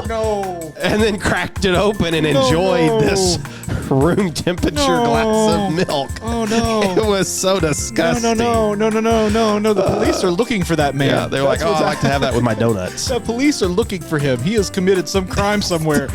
well. No. And then cracked it open and enjoyed this room temperature glass of milk. Oh, no. It was so disgusting. No. The police are looking for that man. Yeah, they're like, I like to have that with my donuts. The police are looking for him. He has committed some crime somewhere.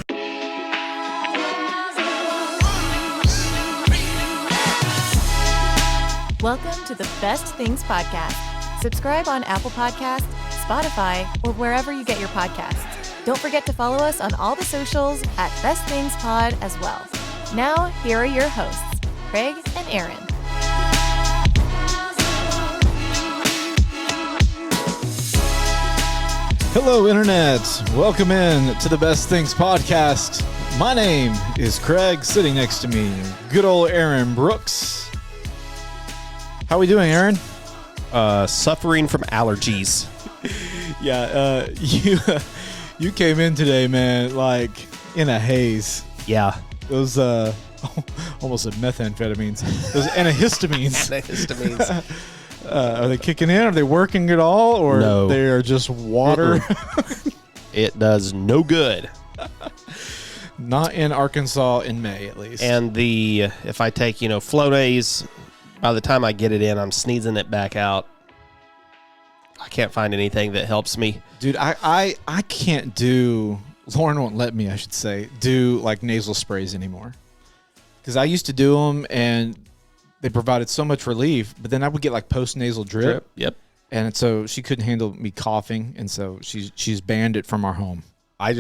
Welcome to the Best Things Podcast. Subscribe on Apple Podcasts, Spotify, or wherever you get your podcasts. Don't forget to follow us on all the socials at Best Things Pod as well. Now, here are your hosts, Craig and Aaron. Hello, Internet. Welcome in to the Best Things Podcast. My name is Craig. Sitting next to me, good old Aaron Brooks. How we doing, Aaron? Suffering from allergies. Yeah, you came in today, man, like in a haze. Yeah. Those almost said methamphetamines. Those antihistamines. Antihistamines. Are they kicking in? Are they working at all, or No. they are just water? It does no good. Not in Arkansas in May, at least. And if I take, Flonase, by the time I get it in, I'm sneezing it back out. I can't find anything that helps me. Dude, I can't do, Lauren won't let me, I should say, do like nasal sprays anymore. Because I used to do them and they provided so much relief, but then I would get like post-nasal drip. Yep. And so she couldn't handle me coughing, and so she's banned it from our home. I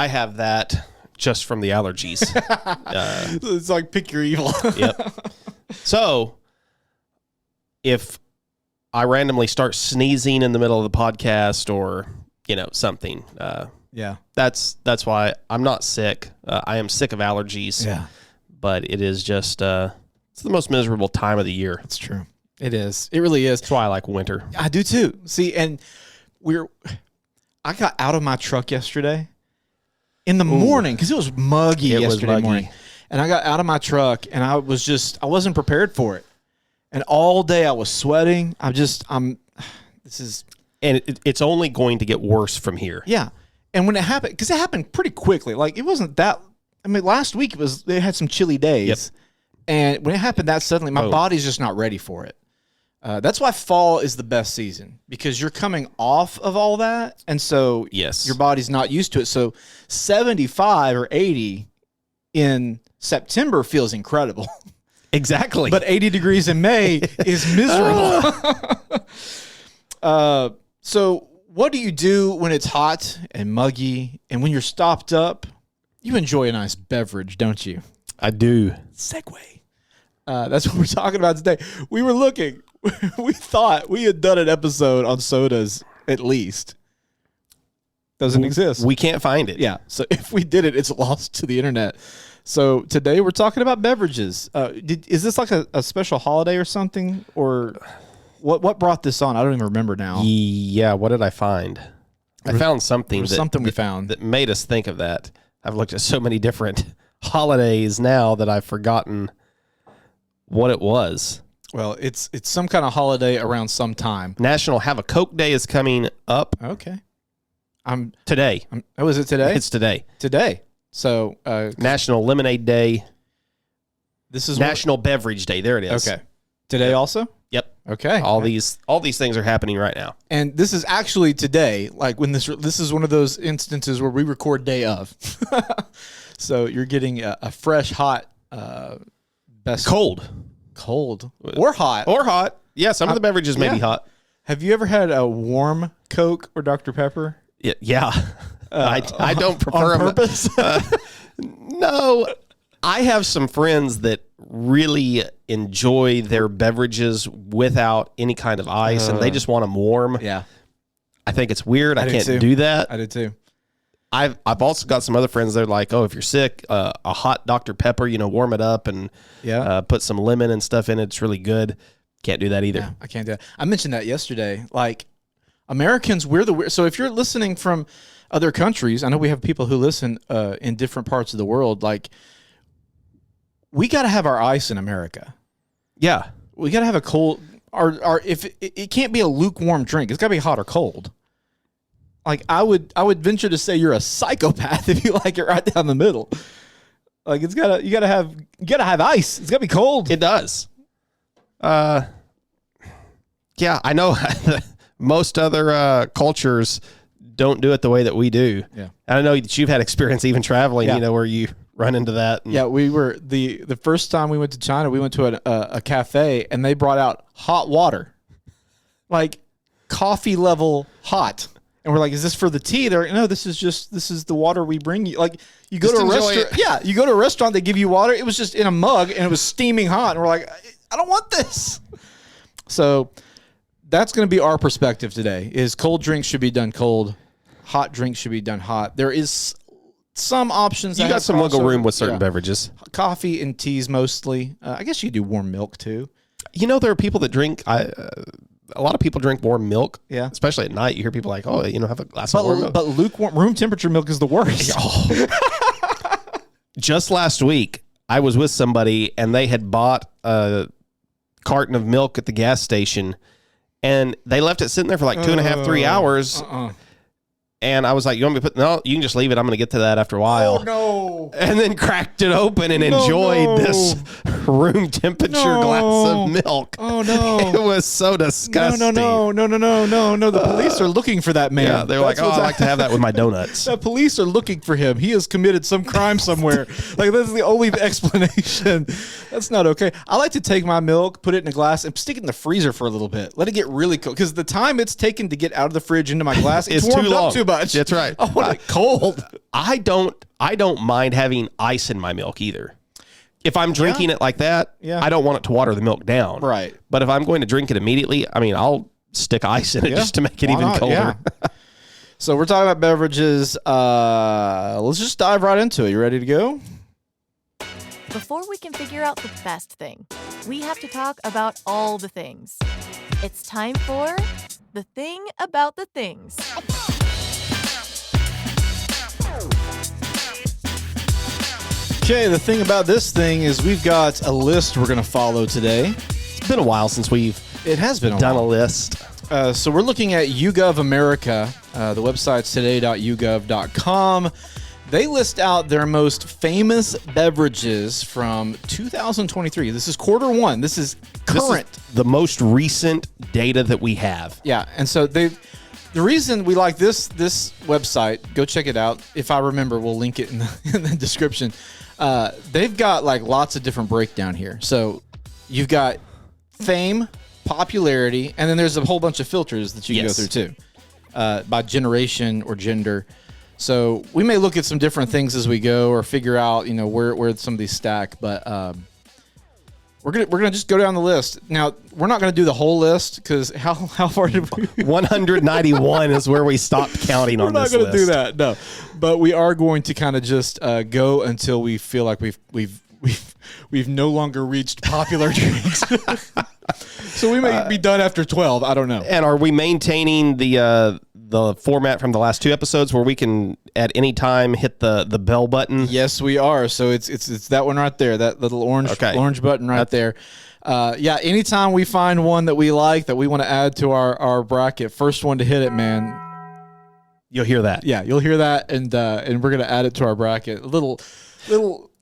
have that just from the allergies. It's like pick your evil. Yep. So, if I randomly start sneezing in the middle of the podcast or, something, Yeah. that's why I'm not sick. I am sick of allergies. Yeah. But it is just, it's the most miserable time of the year. That's true. It is. It really is. That's why I like winter. I do too. See, and I got out of my truck yesterday in the morning because it was muggy yesterday morning. And I got out of my truck and I wasn't prepared for it. And all day I was sweating. And it's only going to get worse from here. Yeah. And when it happened, because it happened pretty quickly, like it wasn't that, last week they had some chilly days. Yep. And when it happened that suddenly, my body's just not ready for it. That's why fall is the best season, because you're coming off of all that. And so your body's not used to it. So 75 or 80 in September feels incredible. Exactly. But 80 degrees in May is miserable. So what do you do when it's hot and muggy, and when you're stopped up? You enjoy a nice beverage, don't you? I do. Segue. That's what we're talking about today. We were looking. We thought we had done an episode on sodas, at least. Doesn't exist. We can't find it. Yeah. So if we did it, it's lost to the internet. So today we're talking about beverages. Is this like a special holiday or something? Or what brought this on? I don't even remember now. Yeah. What did I find? I found something. We found that made us think of that. I've looked at so many different holidays now that I've forgotten what it was. Well, it's some kind of holiday around some time. National Have a Coke Day is coming up. Okay. Today. Is it today? It's today. Today. So National Lemonade Day. This is National Beverage Day. There it is. Okay. Today also? Yep. Okay. All these things are happening right now. And this is actually today, like when this is one of those instances where we record day of. So you're getting a fresh, hot, best cold or hot. Yeah, some of the beverages may be hot. Have you ever had a warm Coke or Dr. Pepper? Yeah. I don't prefer on purpose. No, I have some friends that really enjoy their beverages without any kind of ice, and they just want them warm. Yeah. I think it's weird. I can't do that. I do too. I've also got some other friends that are like, oh, if you're sick, a hot Dr. Pepper, warm it up and put some lemon and stuff in it. It's really good. Can't do that either. Yeah, I can't do that. I mentioned that yesterday. Like, Americans, we're the weird. So if you're listening from other countries, I know we have people who listen in different parts of the world. Like, we got to have our ice in America. Yeah. We got to have a cold, or if it can't be a lukewarm drink, it's got to be hot or cold. Like I would venture to say you're a psychopath if you like it right down the middle. Like you gotta have ice. It's gotta be cold. It does. Yeah, I know most other cultures don't do it the way that we do. Yeah. And I know that you've had experience even traveling, where you run into that. Yeah, we were the first time we went to China, we went to a cafe and they brought out hot water. Like coffee level hot. And we're like, is this for the tea? They're like, no, this is the water we bring you. Like you go to a restaurant. Yeah, you go to a restaurant, they give you water. It was just in a mug and it was steaming hot. And we're like, I don't want this. So that's going to be our perspective today is cold drinks should be done cold. Hot drinks should be done hot. There is some options. You got some wiggle room with certain beverages. Coffee and teas mostly. I guess you do warm milk too. There are people that drink. A lot of people drink warm milk. Yeah. Especially at night. You hear people like, have a glass of warm milk. But lukewarm, room temperature milk is the worst. Just last week, I was with somebody and they had bought a carton of milk at the gas station and they left it sitting there for like 2.5, 3 hours. And I was like, you want me to no, you can just leave it. I'm going to get to that after a while. Oh, no. And then cracked it open and enjoyed this room temperature glass of milk. Oh, no. It was so disgusting. No. The police are looking for that man. Yeah, they're like, I like to have that with my donuts. The police are looking for him. He has committed some crime somewhere. Like, that's the only explanation. That's not okay. I like to take my milk, put it in a glass, and stick it in the freezer for a little bit. Let it get really cold. Because the time it's taken to get out of the fridge into my glass, it's warmed too long. Up too much. That's right. I want it cold. I don't mind having ice in my milk either. If I'm drinking it like that, I don't want it to water the milk down. Right. But if I'm going to drink it immediately, I'll stick ice in it just to make it even colder. Yeah. So we're talking about beverages. Let's just dive right into it. You ready to go? Before we can figure out the best thing, we have to talk about all the things. It's time for the thing about the things. Okay, the thing about this thing is we've got a list we're going to follow today. It's been a while since we've done a list. So we're looking at YouGov America. The website's today.yougov.com. They list out their most famous beverages from 2023. This is quarter one. This is current. This is the most recent data that we have. Yeah, and so the reason we like this website, go check it out. If I remember, we'll link it in the description. They've got like lots of different breakdown here. So you've got fame, popularity, and then there's a whole bunch of filters that you can go through too, by generation or gender. So we may look at some different things as we go, or figure out, where some of these stack. But we're gonna just go down the list. Now we're not gonna do the whole list because how far did we? 191 is where we stopped counting on this list. We're not gonna do that, no. But we are going to kind of just go until we feel like we've no longer reached popular drinks. So we may be done after 12. I don't know. And are we maintaining the format from the last two episodes where we can at any time hit the bell button? Yes, we are. So it's that one right there, that little orange button right there. Anytime we find one that we like that we want to add to our bracket, first one to hit it, man. You'll hear that. Yeah, you'll hear that, and we're gonna add it to our bracket.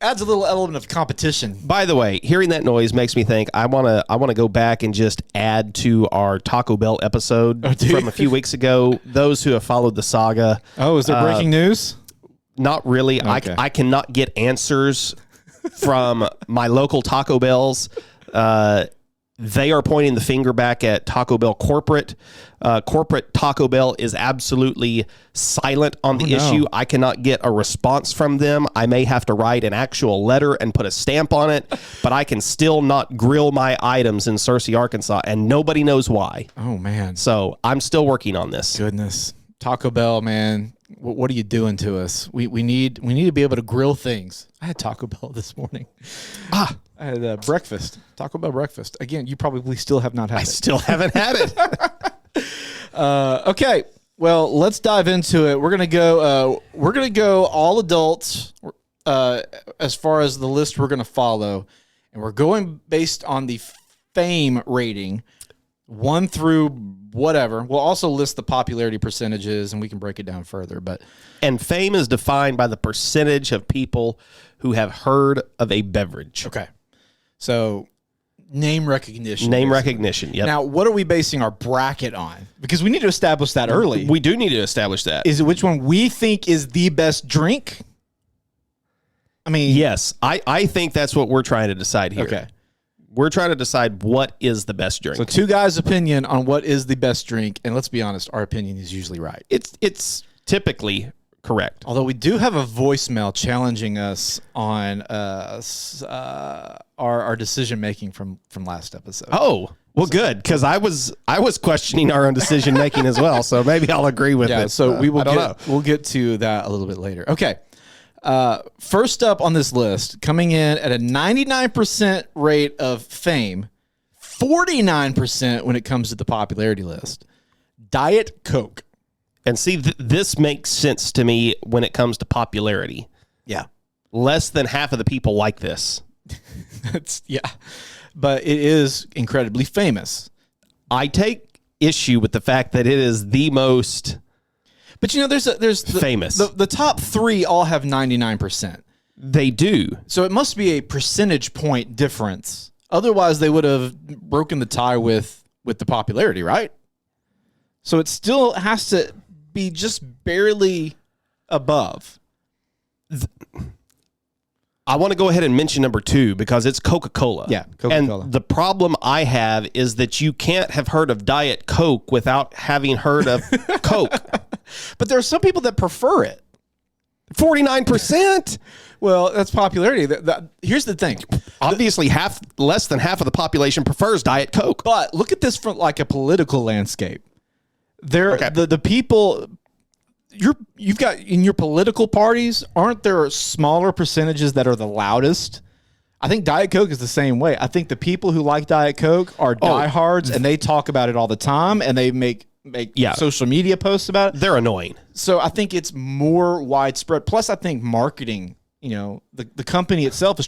Adds a little element of competition. By the way, hearing that noise makes me think I wanna go back and just add to our Taco Bell episode from a few weeks ago. Those who have followed the saga. Oh, is there breaking news? Not really. Okay. I cannot get answers from my local Taco Bells. They are pointing the finger back at Taco Bell corporate. Corporate Taco Bell is absolutely silent on the issue. I cannot get a response from them. I may have to write an actual letter and put a stamp on it, but I can still not grill my items in Searcy, Arkansas, and nobody knows why. Oh, man. So I'm still working on this. Goodness. Taco Bell, man. What are you doing to us? We need to be able to grill things. I had Taco Bell this morning. I had breakfast. Taco Bell breakfast. Again, you probably still have not had it. I still haven't had it. Okay. Well, let's dive into it. We're gonna go all adults as far as the list we're gonna follow, and we're going based on the fame rating. 1 through whatever. We'll also list the popularity percentages, and we can break it down further. And fame is defined by the percentage of people who have heard of a beverage. Okay. So name recognition. Name recognition, yep. Now, what are we basing our bracket on? Because we need to establish that early. We do need to establish that. Is it which one we think is the best drink? I mean... Yes, I think that's what we're trying to decide here. Okay. We're trying to decide what is the best drink. So 2 guys' opinion on what is the best drink, and let's be honest, our opinion is usually right. It's typically correct. Although we do have a voicemail challenging us on our decision making from last episode. Oh, well, good, because I was questioning our own decision making as well. So maybe I'll agree with it. So we'll get to that a little bit later. Okay. First up on this list, coming in at a 99% rate of fame, 49% when it comes to the popularity list, Diet Coke. And see, this makes sense to me when it comes to popularity. Yeah. Less than half of the people like this. But it is incredibly famous. I take issue with the fact that it is the most... But there's famous. The top 3 all have 99%. They do. So it must be a percentage point difference. Otherwise, they would have broken the tie with the popularity, right? So it still has to be just barely above. I want to go ahead and mention number 2 because it's Coca-Cola. Yeah, Coca-Cola. And the problem I have is that you can't have heard of Diet Coke without having heard of Coke. But there are some people that prefer it. 49%? Well, that's popularity. Here's the thing. Obviously, less than half of the population prefers Diet Coke. But look at this from like a political landscape. The people you've got in your political parties, aren't there smaller percentages that are the loudest? I think Diet Coke is the same way. I think the people who like Diet Coke are diehards, and they talk about it all the time, and they make social media posts about it. They're annoying. So I think it's more widespread. Plus, I think marketing, the company itself is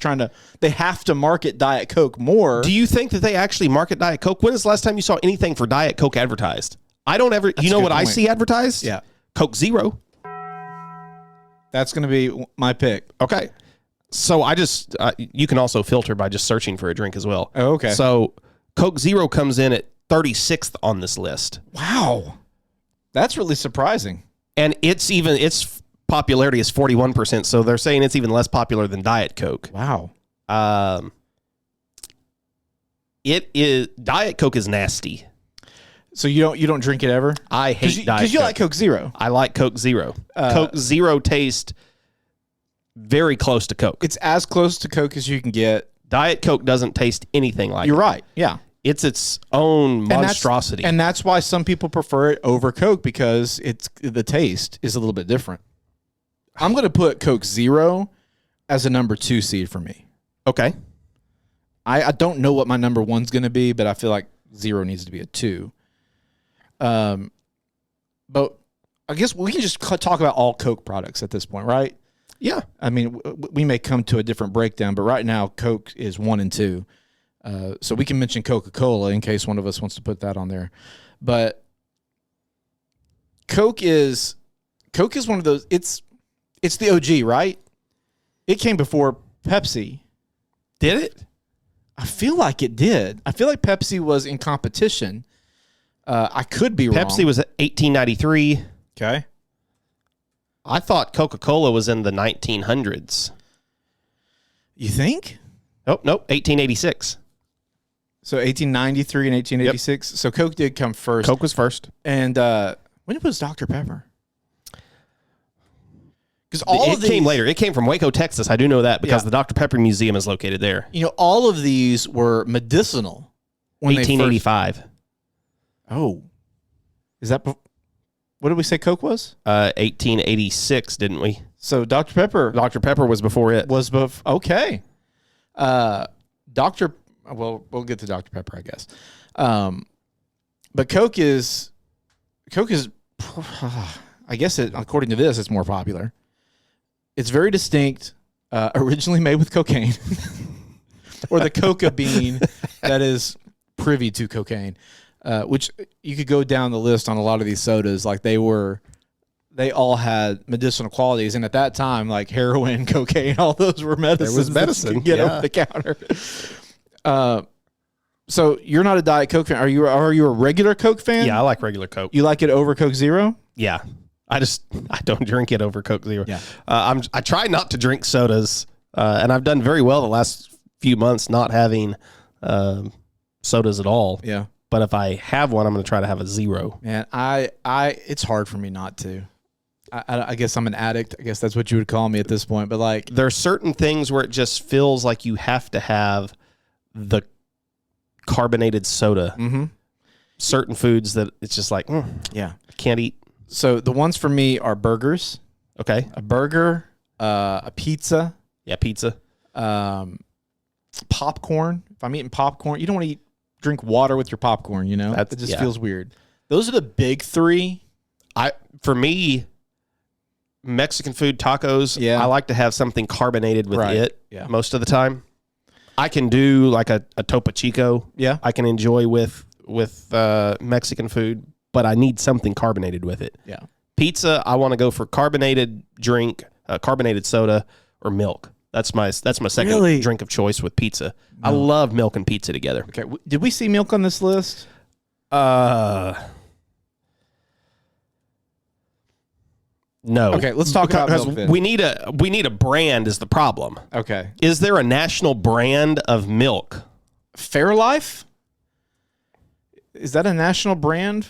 they have to market Diet Coke more. Do you think that they actually market Diet Coke? When is the last time you saw anything for Diet Coke advertised? I don't ever. You know what I see advertised? Yeah. Coke Zero. That's going to be my pick. Okay. So I just, you can also filter by just searching for a drink as well. Oh, okay. So Coke Zero comes in at 36th on this list. Wow. That's really surprising. And its popularity is 41%. So they're saying it's even less popular than Diet Coke. Wow. Diet Coke is nasty. So you don't drink it ever? I hate Diet Coke. Because you like Coke Zero. I like Coke Zero. Coke Zero tastes very close to Coke. It's as close to Coke as you can get. Diet Coke doesn't taste anything like it. You're right. Yeah. It's its own monstrosity. And that's why some people prefer it over Coke, because the taste is a little bit different. I'm going to put Coke Zero as a number 2 seed for me. Okay. I don't know what my number 1's going to be, but I feel like Zero needs to be a 2. But I guess we can just talk about all Coke products at this point, right? Yeah. I mean, we may come to a different breakdown, but right now Coke is 1 and 2. So we can mention Coca-Cola in case one of us wants to put that on there. But Coke is one of those, it's the OG, right? It came before Pepsi. Did it? I feel like it did. I feel like Pepsi was in competition. I could be wrong. Pepsi was 1893. Okay. I thought Coca-Cola was in the 1900s. You think? Oh, nope, 1886. So 1893 and 1886. Yep. So Coke did come first. Coke was first. And when was Dr. Pepper? Because it came later. It came from Waco, Texas. I do know that because the Dr. Pepper Museum is located there. All of these were medicinal. 1885. Oh, is that what did we say Coke was? 1886, didn't we? So Dr. Pepper was before it. Okay. We'll get to Dr. Pepper, I guess. But Coke is, I guess according to this, it's more popular. It's very distinct. Originally made with cocaine, or the coca bean that is privy to cocaine. which you could go down the list on a lot of these sodas. Like they all had medicinal qualities, and at that time, like heroin, cocaine, all those were medicines. There was medicine. That you could get over the counter. So you're not a Diet Coke fan. Are you a regular Coke fan? Yeah, I like regular Coke. You like it over Coke Zero? Yeah. I don't drink it over Coke Zero. Yeah. I try not to drink sodas, and I've done very well the last few months not having sodas at all. Yeah. But if I have one, I'm going to try to have a zero. Man, it's hard for me not to. I guess I'm an addict. I guess that's what you would call me at this point. But like, there are certain things where it just feels like you have to have the carbonated soda. Mm-hmm. Certain foods that it's just like, yeah, I can't eat. So the ones for me are burgers. Okay. A burger, a pizza. Yeah, pizza. Popcorn. If I'm eating popcorn, you don't want to drink water with your popcorn, you know? That just feels weird. Those are the big three. For me, Mexican food, tacos, I like to have something carbonated with it most of the time. I can do like a Topo Chico. Yeah. I can enjoy with Mexican food, but I need something carbonated with it. Yeah. Pizza, I want to go for carbonated drink, carbonated soda, or milk. That's my second drink of choice with pizza. I love milk and pizza together. Okay. Did we see milk on this list? No. Okay, let's talk about milk then. We need a brand is the problem. Okay. Is there a national brand of milk? Fairlife? Is that a national brand?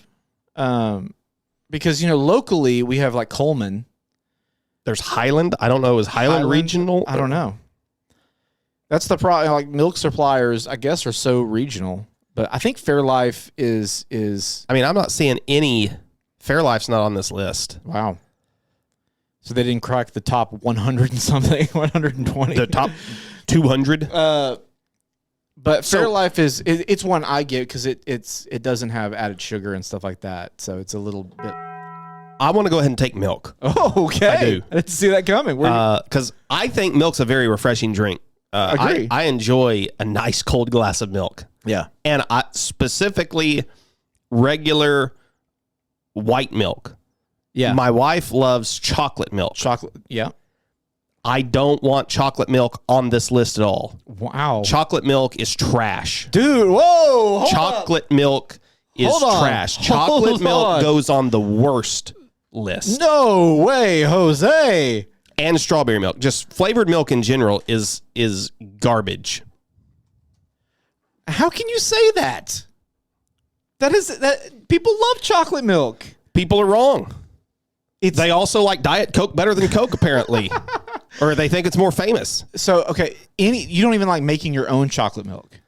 Because locally we have like Coleman. There's Highland. I don't know. Is Highland regional? I don't know. That's the problem. Like milk suppliers, I guess, are so regional. But I think Fairlife is. I mean, I'm not seeing any. Fairlife's not on this list. Wow. So they didn't crack the top 100 and something, 120. The top 200. But Fairlife it's one I get because it doesn't have added sugar and stuff like that. So it's a little bit. I want to go ahead and take milk. Oh, okay. I do. I didn't see that coming. Because I think milk's a very refreshing drink. Agree. I enjoy a nice cold glass of milk. Yeah. And specifically regular white milk. Yeah. My wife loves chocolate milk. Chocolate. Yeah. I don't want chocolate milk on this list at all. Wow. Chocolate milk is trash. Dude, whoa. Chocolate milk is trash. Chocolate milk goes on the worst list. No way, Jose. And strawberry milk. Just flavored milk in general is garbage. How can you say that? That people love chocolate milk. People are wrong. They also like Diet Coke better than Coke, apparently. Or they think it's more famous. So, okay, you don't even like making your own chocolate milk.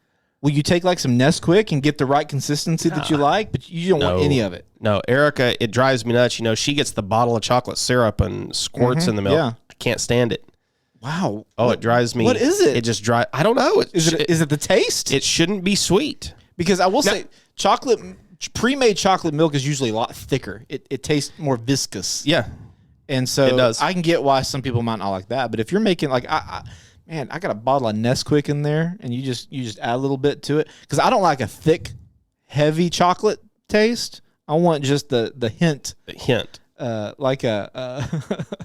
Will you take like some Nesquik and get the right consistency that you like, but you don't want any of it? No, Erica, it drives me nuts. She gets the bottle of chocolate syrup and squirts in the milk. Yeah. I can't stand it. Wow. Oh, it drives me. What is it? It just drives. I don't know. Is it the taste? It shouldn't be sweet. Because I will say, pre-made chocolate milk is usually a lot thicker. It tastes more viscous. Yeah. And so it does. I can get why some people might not like that. But if you're making like, I got a bottle of Nesquik in there, and you just add a little bit to it. Because I don't like a thick, heavy chocolate taste. I want just the hint. The hint. Like a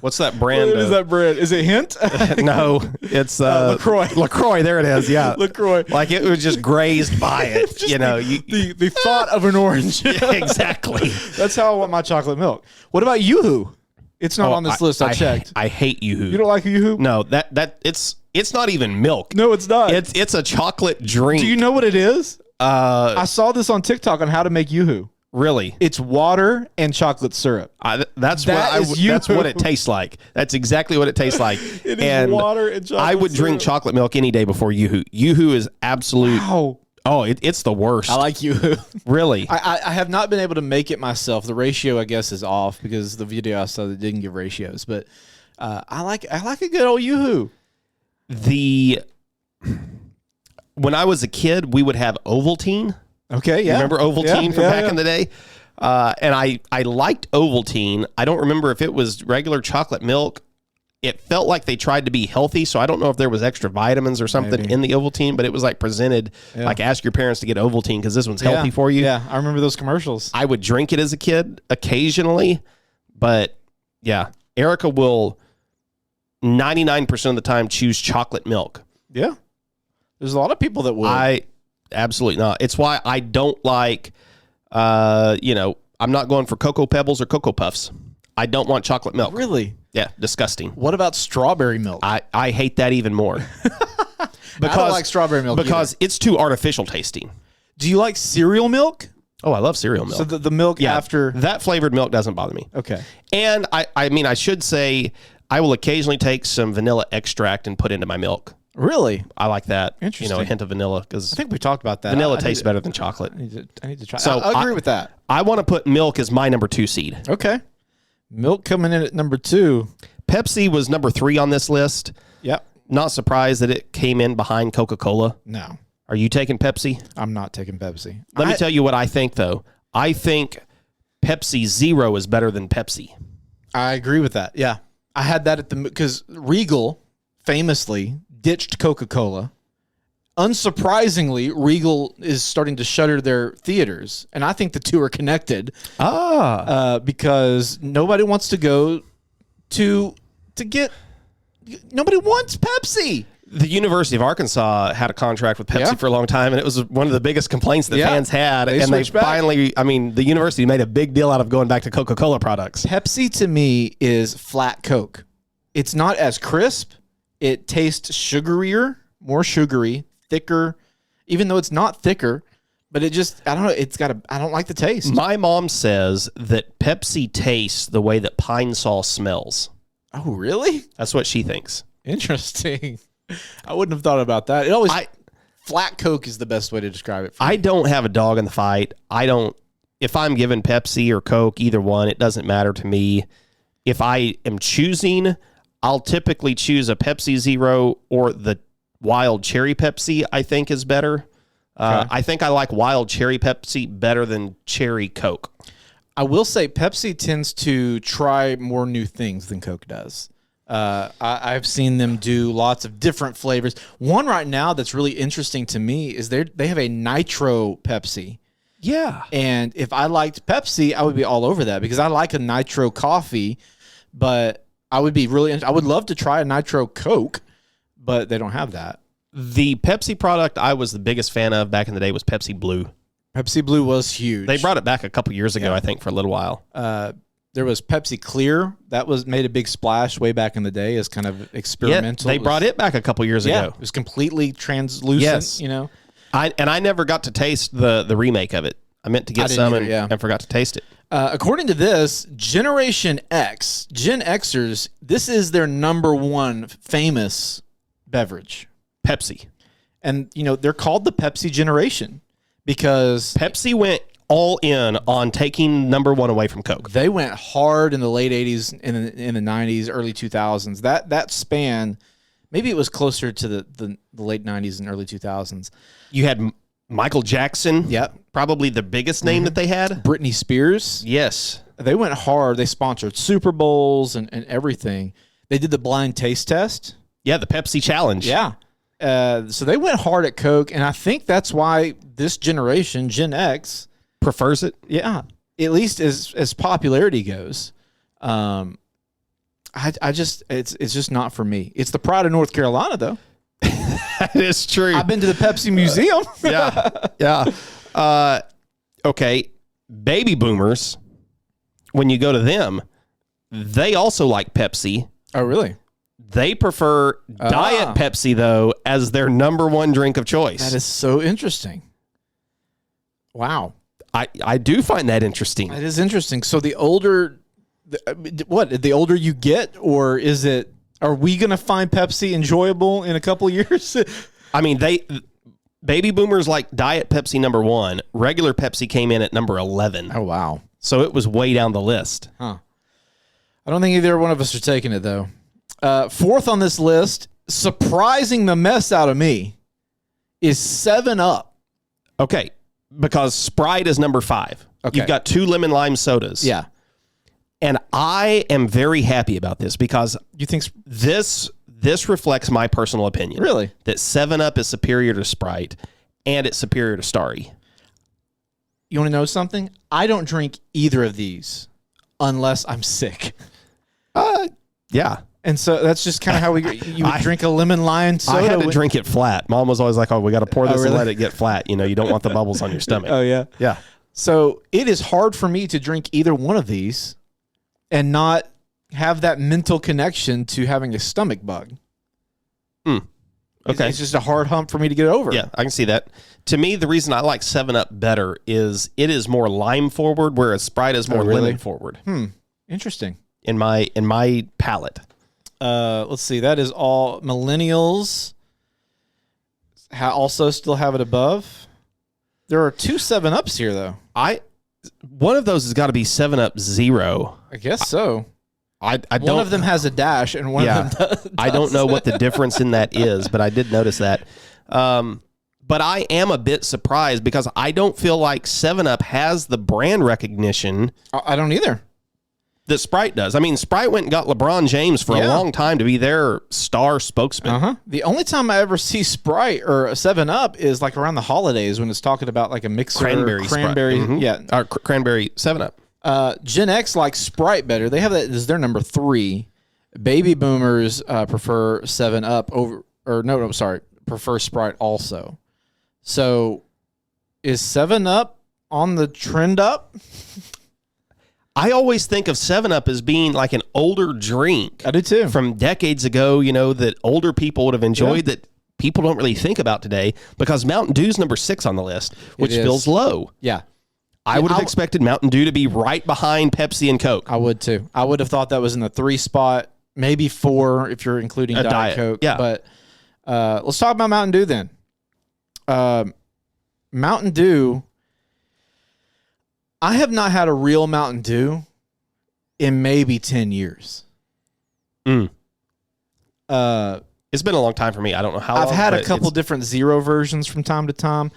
what's that brand? What is that brand? Is it Hint? No, it's LaCroix. LaCroix, there it is. Yeah, LaCroix. Like it was just grazed by it. The thought of an orange. Yeah, exactly. That's how I want my chocolate milk. What about Yoo-Hoo? It's not on this list. I checked. I hate Yoo-Hoo. You don't like Yoo-Hoo? No, it's not even milk. No, it's not. It's a chocolate drink. Do you know what it is? I saw this on TikTok on how to make Yoo-Hoo. Really? It's water and chocolate syrup. That's what it tastes like. That's exactly what it tastes like. It is water and chocolate syrup. I would drink chocolate milk any day before Yoo-Hoo. Yoo-Hoo is absolute. Wow. Oh, it's the worst. I like Yoo-Hoo. Really? I have not been able to make it myself. The ratio, I guess, is off because the video I saw that didn't give ratios. But I like a good old Yoo-Hoo. When I was a kid, we would have Ovaltine. Okay, yeah. Remember Ovaltine from back in the day? And I liked Ovaltine. I don't remember if it was regular chocolate milk. it felt like they tried to be healthy, so I don't know if there was extra vitamins or something in the Ovaltine, but it was like presented like ask your parents to get Ovaltine because this one's healthy for you. Yeah, I remember those commercials. I would drink it as a kid occasionally, but yeah, Erica will 99% of the time choose chocolate milk. Yeah. There's a lot of people that would. Absolutely not. It's why I don't like, I'm not going for Cocoa Pebbles or Cocoa Puffs. I don't want chocolate milk. Really? Yeah, disgusting. What about strawberry milk? I hate that even more. I don't like strawberry milk because it's too artificial tasting. Do you like cereal milk? Oh, I love cereal milk. So the milk after that flavored milk doesn't bother me. Okay. And I should say I will occasionally take some vanilla extract and put into my milk. Really? I like that. Interesting. A hint of vanilla because I think we talked about that. Vanilla tastes better than chocolate. I need to try. So I agree with that. I want to put milk as my number 2 seed. Okay. Milk coming in at number 2. Pepsi was number 3 on this list. Yep. Not surprised that it came in behind Coca-Cola. No. Are you taking Pepsi? I'm not taking Pepsi. Let me tell you what I think, though. I think Pepsi Zero is better than Pepsi. I agree with that. Yeah. I had that because Regal famously ditched Coca-Cola. Unsurprisingly, Regal is starting to shutter their theaters, and I think the two are connected. Because nobody wants to go to get. Nobody wants Pepsi. The University of Arkansas had a contract with Pepsi for a long time, and it was one of the biggest complaints that fans had. They finally, the university made a big deal out of going back to Coca-Cola products. Pepsi to me is flat Coke. It's not as crisp. It tastes sugarier, more sugary, thicker, even though it's not thicker. But it just, I don't know, I don't like the taste. My mom says that Pepsi tastes the way that pine Sol smells. Oh, really? That's what she thinks. Interesting. I wouldn't have thought about that. Flat Coke is the best way to describe it. I don't have a dog in the fight. If I'm given Pepsi or Coke, either one, it doesn't matter to me. If I am choosing, I'll typically choose a Pepsi Zero or the Wild Cherry Pepsi, I think is better. Okay. I think I like Wild Cherry Pepsi better than Cherry Coke. I will say Pepsi tends to try more new things than Coke does. I've seen them do lots of different flavors. One right now that's really interesting to me is they have a nitro Pepsi. Yeah. And if I liked Pepsi, I would be all over that because I like a nitro coffee, but I would love to try a nitro Coke, but they don't have that. The Pepsi product I was the biggest fan of back in the day was Pepsi Blue. Pepsi Blue was huge. They brought it back a couple years ago, I think, for a little while. There was Pepsi Clear. That made a big splash way back in the day as kind of experimental. They brought it back a couple years ago. It was completely translucent, I never got to taste the remake of it. I meant to get some and forgot to taste it. According to this, Generation X, Gen Xers, this is their number 1 famous beverage. Pepsi. And, they're called the Pepsi generation because Pepsi went all in on taking number 1 away from Coke. They went hard in the late 80s, in the 90s, early 2000s. That span, maybe it was closer to the late 90s and early 2000s. You had Michael Jackson. Yep. Probably the biggest name that they had. Britney Spears. Yes. They went hard. They sponsored Super Bowls and everything. They did the blind taste test. Yeah, the Pepsi Challenge. Yeah. So they went hard at Coke, and I think that's why this generation, Gen X, prefers it. Yeah, at least as popularity goes. It's just not for me. It's the pride of North Carolina, though. That is true. I've been to the Pepsi Museum. Yeah. Okay. Baby boomers, when you go to them, they also like Pepsi. Oh, really? They prefer Diet Pepsi, though, as their number 1 drink of choice. That is so interesting. Wow. I do find that interesting. That is interesting. So the older you get, or are we going to find Pepsi enjoyable in a couple of years? Baby boomers like Diet Pepsi number 1. Regular Pepsi came in at number 11. Oh, wow. So it was way down the list. Huh. I don't think either one of us are taking it, though. 4th on this list, surprising the mess out of me, is 7-Up. Okay, because Sprite is number 5. Okay. You've got 2 lemon lime sodas. Yeah. And I am very happy about this because you think this reflects my personal opinion. Really? That 7-Up is superior to Sprite and it's superior to Starry. You want to know something? I don't drink either of these unless I'm sick. Yeah. And so that's just kind of how you would drink a lemon lime soda. I had to drink it flat. Mom was always like, "Oh, we got to pour this and let it get flat." You know, you don't want the bubbles on your stomach. Oh yeah, yeah. So it is hard for me to drink either one of these and not have that mental connection to having a stomach bug. Okay, it's just a hard hump for me to get over. Yeah, I can see that. To me, the reason I like 7-Up better is it is more lime forward, whereas Sprite is more lemon forward. Interesting. In my palate. Let's see. That is all millennials. Also still have it above. There are 2 7-Ups here though. One of those has got to be 7-Up Zero. I guess so. I don't. One of them has a dash, and one of them does. I don't know what the difference in that is, but I did notice that. But I am a bit surprised because I don't feel like 7-Up has the brand recognition. I don't either. That Sprite does. I mean, Sprite went and got LeBron James for a long time to be their star spokesman. The only time I ever see Sprite or a 7-Up is like around the holidays when it's talking about like a mixer. Cranberry. Yeah. Or cranberry 7-Up. Gen X likes Sprite better. They have that as their number 3. Baby boomers prefer 7-Up prefer Sprite also. So is 7-Up on the trend up? I always think of 7-Up as being like an older drink. I do too. From decades ago, that older people would have enjoyed that people don't really think about today because Mountain Dew's number 6 on the list, which feels low. Yeah. I would have expected Mountain Dew to be right behind Pepsi and Coke. I would too. I would have thought that was in the 3 spot, maybe 4 if you're including Diet Coke. Yeah. But let's talk about Mountain Dew then. Mountain Dew, I have not had a real Mountain Dew in maybe 10 years. It's been a long time for me. I don't know how long. I've had a couple different Zero versions from time to time.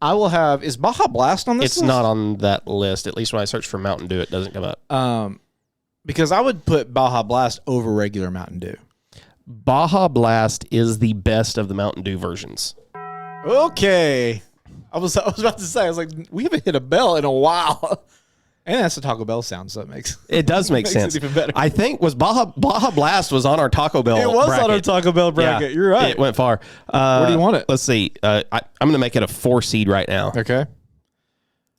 I will have, is Baja Blast on this list? It's not on that list. At least when I search for Mountain Dew, it doesn't come up. Because I would put Baja Blast over regular Mountain Dew. Baja Blast is the best of the Mountain Dew versions. Okay. I was about to say, I was like, we haven't hit a bell in a while. And that's a Taco Bell sound, so it does make sense. It even better. I think Baja Blast was on our Taco Bell. It was bracket. on our Taco Bell bracket. Yeah, you're right. It went far. Where do you want it? Let's see. I'm going to make it a 4 seed right now. Okay.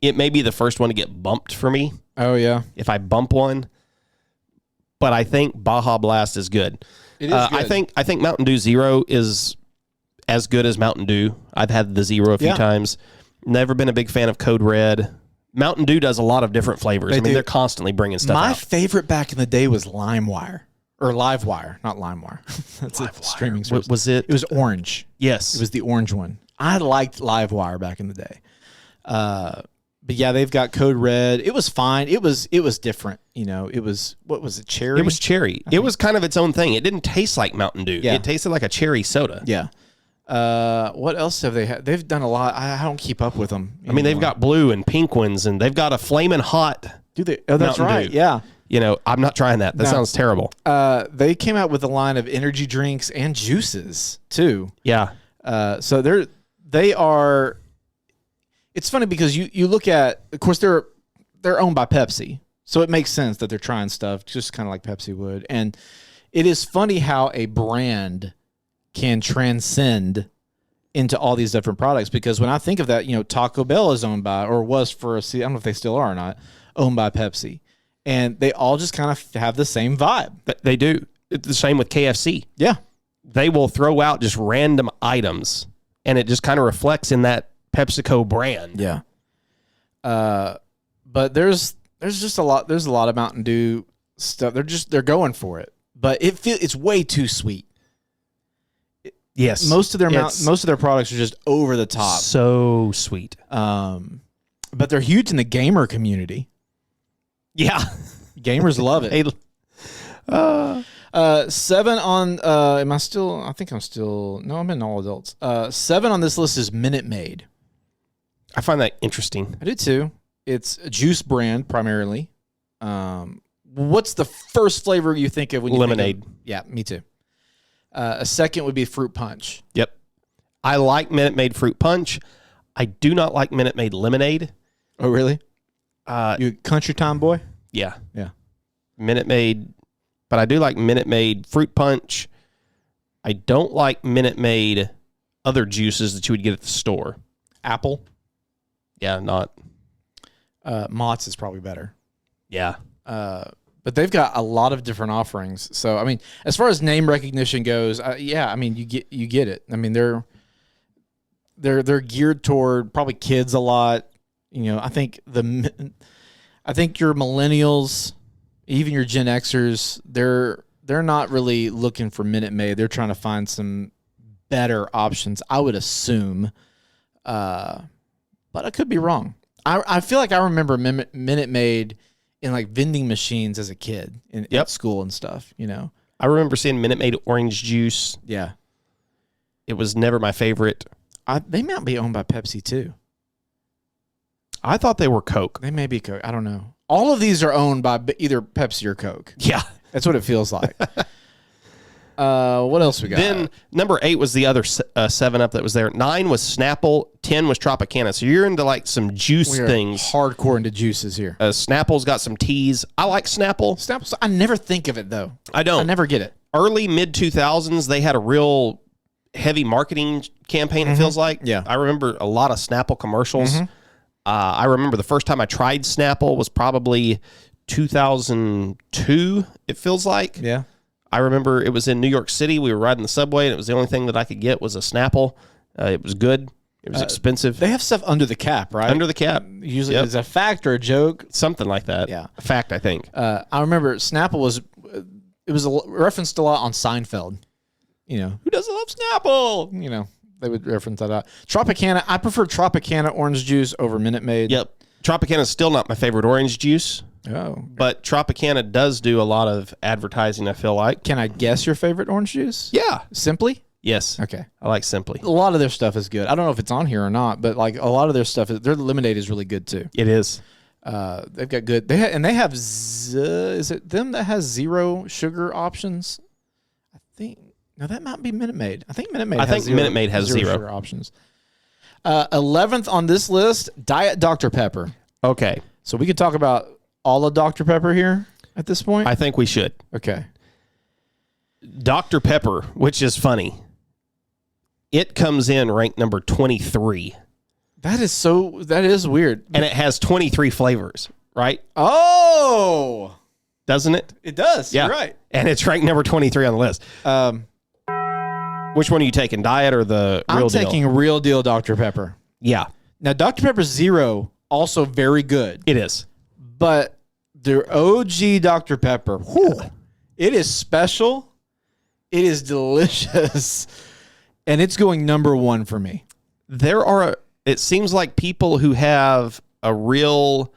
It may be the first one to get bumped for me. Oh yeah. If I bump one, but I think Baja Blast is good. It is good. I think Mountain Dew Zero is as good as Mountain Dew. I've had the Zero a few times. Never been a big fan of Code Red. Mountain Dew does a lot of different flavors. They're constantly bringing stuff out. My favorite back in the day was LimeWire. Or Livewire, not LimeWire. That's a streaming service. Was it? It was orange. Yes. It was the orange one. I liked Livewire back in the day. But yeah, they've got Code Red. It was fine. It was different. It was, what was it, cherry? It was cherry. It was kind of its own thing. It didn't taste like Mountain Dew. Yeah. It tasted like a cherry soda. Yeah. What else have they had? They've done a lot. I don't keep up with them anymore. I mean, they've got blue and pink ones, and they've got a flaming hot. Do they? Oh, that's Mountain right. Dew. Yeah. I'm not trying that. That sounds terrible. They came out with a line of energy drinks and juices too. Yeah. So they are. It's funny because you look at, of course, they're owned by Pepsi, so it makes sense that they're trying stuff just kind of like Pepsi would. And it is funny how a brand can transcend into all these different products, because when I think of that, Taco Bell is owned by, or was for I don't know if they still are or not, owned by Pepsi, and they all just kind of have the same vibe. They do. It's the same with KFC. Yeah. They will throw out just random items, and it just kind of reflects in that PepsiCo brand. Yeah. But there's just a lot. There's a lot of Mountain Dew stuff. They're going for it, but it's way too sweet. Yes. Most of their products are just over the top. So sweet. But they're huge in the gamer community. Yeah. Gamers love it. 7 on am I still? I think I'm still. No, I'm in all adults. 7 on this list is Minute Maid. I find that interesting. I do too. It's a juice brand primarily. What's the first flavor you think of when you lemonade? Think of, yeah, me too. A second would be fruit punch. Yep. I like Minute Maid fruit punch. I do not like Minute Maid lemonade. Oh, really? You a country time boy? Yeah. Yeah. Minute Maid, but I do like Minute Maid fruit punch. I don't like Minute Maid other juices that you would get at the store. Apple? Yeah, not. Mott's is probably better. Yeah. But they've got a lot of different offerings. So, I mean, as far as name recognition goes, yeah, I mean, you get it. I mean, they're geared toward probably kids a lot. You know, I think your millennials, even your Gen Xers, they're not really looking for Minute Maid. They're trying to find some better options, I would assume. But I could be wrong. I feel like I remember Minute Maid in like vending machines as a kid at school and stuff, you know. I remember seeing Minute Maid orange juice. Yeah. It was never my favorite. They might be owned by Pepsi too. I thought they were Coke. They may be Coke. I don't know. All of these are owned by either Pepsi or Coke. Yeah. That's what it feels like. What else we got? Then number 8 was the other 7-Up that was there. 9 was Snapple. 10 was Tropicana. So you're into like some juice things. Hardcore into juices here. Snapple's got some teas. I like Snapple. Snapple. I never think of it though. I don't. I never get it. Early mid 2000s, they had a real heavy marketing campaign. It feels like. Yeah. I remember a lot of Snapple commercials. I remember the first time I tried Snapple was probably 2002. It feels like. Yeah. I remember it was in New York City. We were riding the subway, and it was the only thing that I could get was a Snapple. It was good. It was expensive. They have stuff under the cap, right? Under the cap. Usually it's a fact or a joke. Something like that. Yeah. A fact, I think. I remember Snapple was referenced a lot on Seinfeld. You know, who doesn't love Snapple? You know, they would reference that out. Tropicana, I prefer Tropicana orange juice over Minute Maid. Yep. Tropicana is still not my favorite orange juice. Oh. But Tropicana does do a lot of advertising, I feel like. Can I guess your favorite orange juice? Yeah. Simply? Yes. Okay. I like Simply. A lot of their stuff is good. I don't know if it's on here or not, but like a lot of their stuff, their lemonade is really good too. It is. They've got good. They have. Is it them that has zero sugar options? I think. No, that might be Minute Maid. I think Minute Maid. Minute Maid has zero sugar options. 11th on this list, Diet Dr. Pepper. Okay. So we could talk about all of Dr. Pepper here at this point. I think we should. Okay. Dr. Pepper, which is funny. It comes in ranked number 23. That is weird. And it has 23 flavors, right? Oh, doesn't it? It does. Yeah. You're right. And it's ranked number 23 on the list. Which one are you taking, Diet or the Real Deal? I'm taking Real Deal Dr. Pepper. Yeah. Now, Dr. Pepper Zero, also very good. It is. But their OG Dr. Pepper, it is special. It is delicious. And it's going number 1 for me. It seems like people who have a real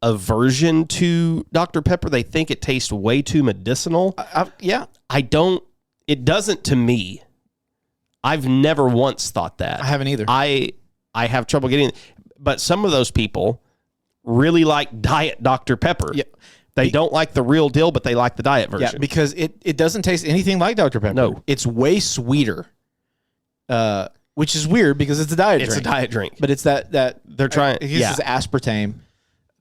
aversion to Dr. Pepper, they think it tastes way too medicinal. Yeah. It doesn't to me. I've never once thought that. I haven't either. I have trouble getting it. But some of those people really like Diet Dr. Pepper. Yeah. They don't like the Real Deal, but they like the diet version. Yeah, because it doesn't taste anything like Dr. Pepper. No. It's way sweeter. Which is weird because it's a diet drink. It's a diet drink. But it's that they're trying. It uses aspartame.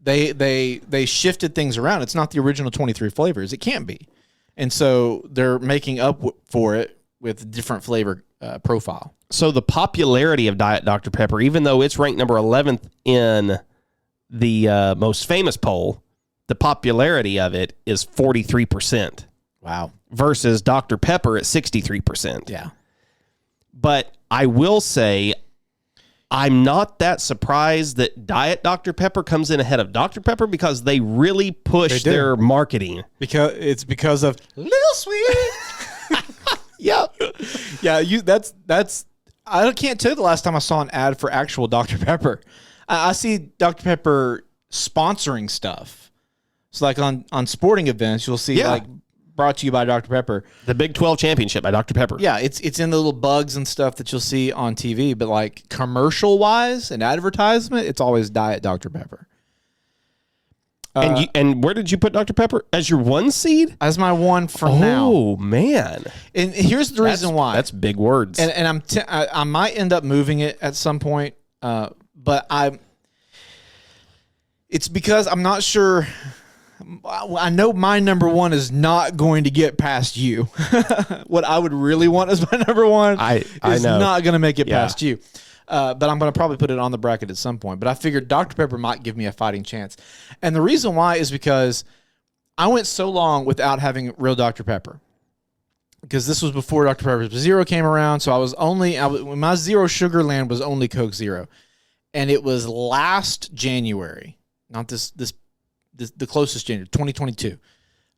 They shifted things around. It's not the original 23 flavors. It can't be. And so they're making up for it with different flavor profile. So the popularity of Diet Dr. Pepper, even though it's ranked number 11th in the most famous poll, the popularity of it is 43%. Wow. Versus Dr. Pepper at 63%. Yeah. But I will say, I'm not that surprised that Diet Dr. Pepper comes in ahead of Dr. Pepper because they really push their marketing. Because of Little Sweet. Yep. Yeah, that's I can't tell you the last time I saw an ad for actual Dr. Pepper. I see Dr. Pepper sponsoring stuff. So like on sporting events, you'll see like brought to you by Dr. Pepper. The Big 12 Championship by Dr. Pepper. Yeah, it's in the little bugs and stuff that you'll see on TV, but like commercial wise and advertisement, it's always Diet Dr. Pepper. And where did you put Dr. Pepper? As your 1 seed? As my 1 for now. Oh, man. And here's the reason why. That's big words. And I might end up moving it at some point, but it's because I'm not sure. I know my number 1 is not going to get past you. What I would really want as my number 1 is not going to make it past you. But I'm going to probably put it on the bracket at some point. But I figured Dr. Pepper might give me a fighting chance. And the reason why is because I went so long without having real Dr. Pepper. Because this was before Dr. Pepper Zero came around. So my Zero Sugar land was only Coke Zero. And it was last January, not the closest January, 2022.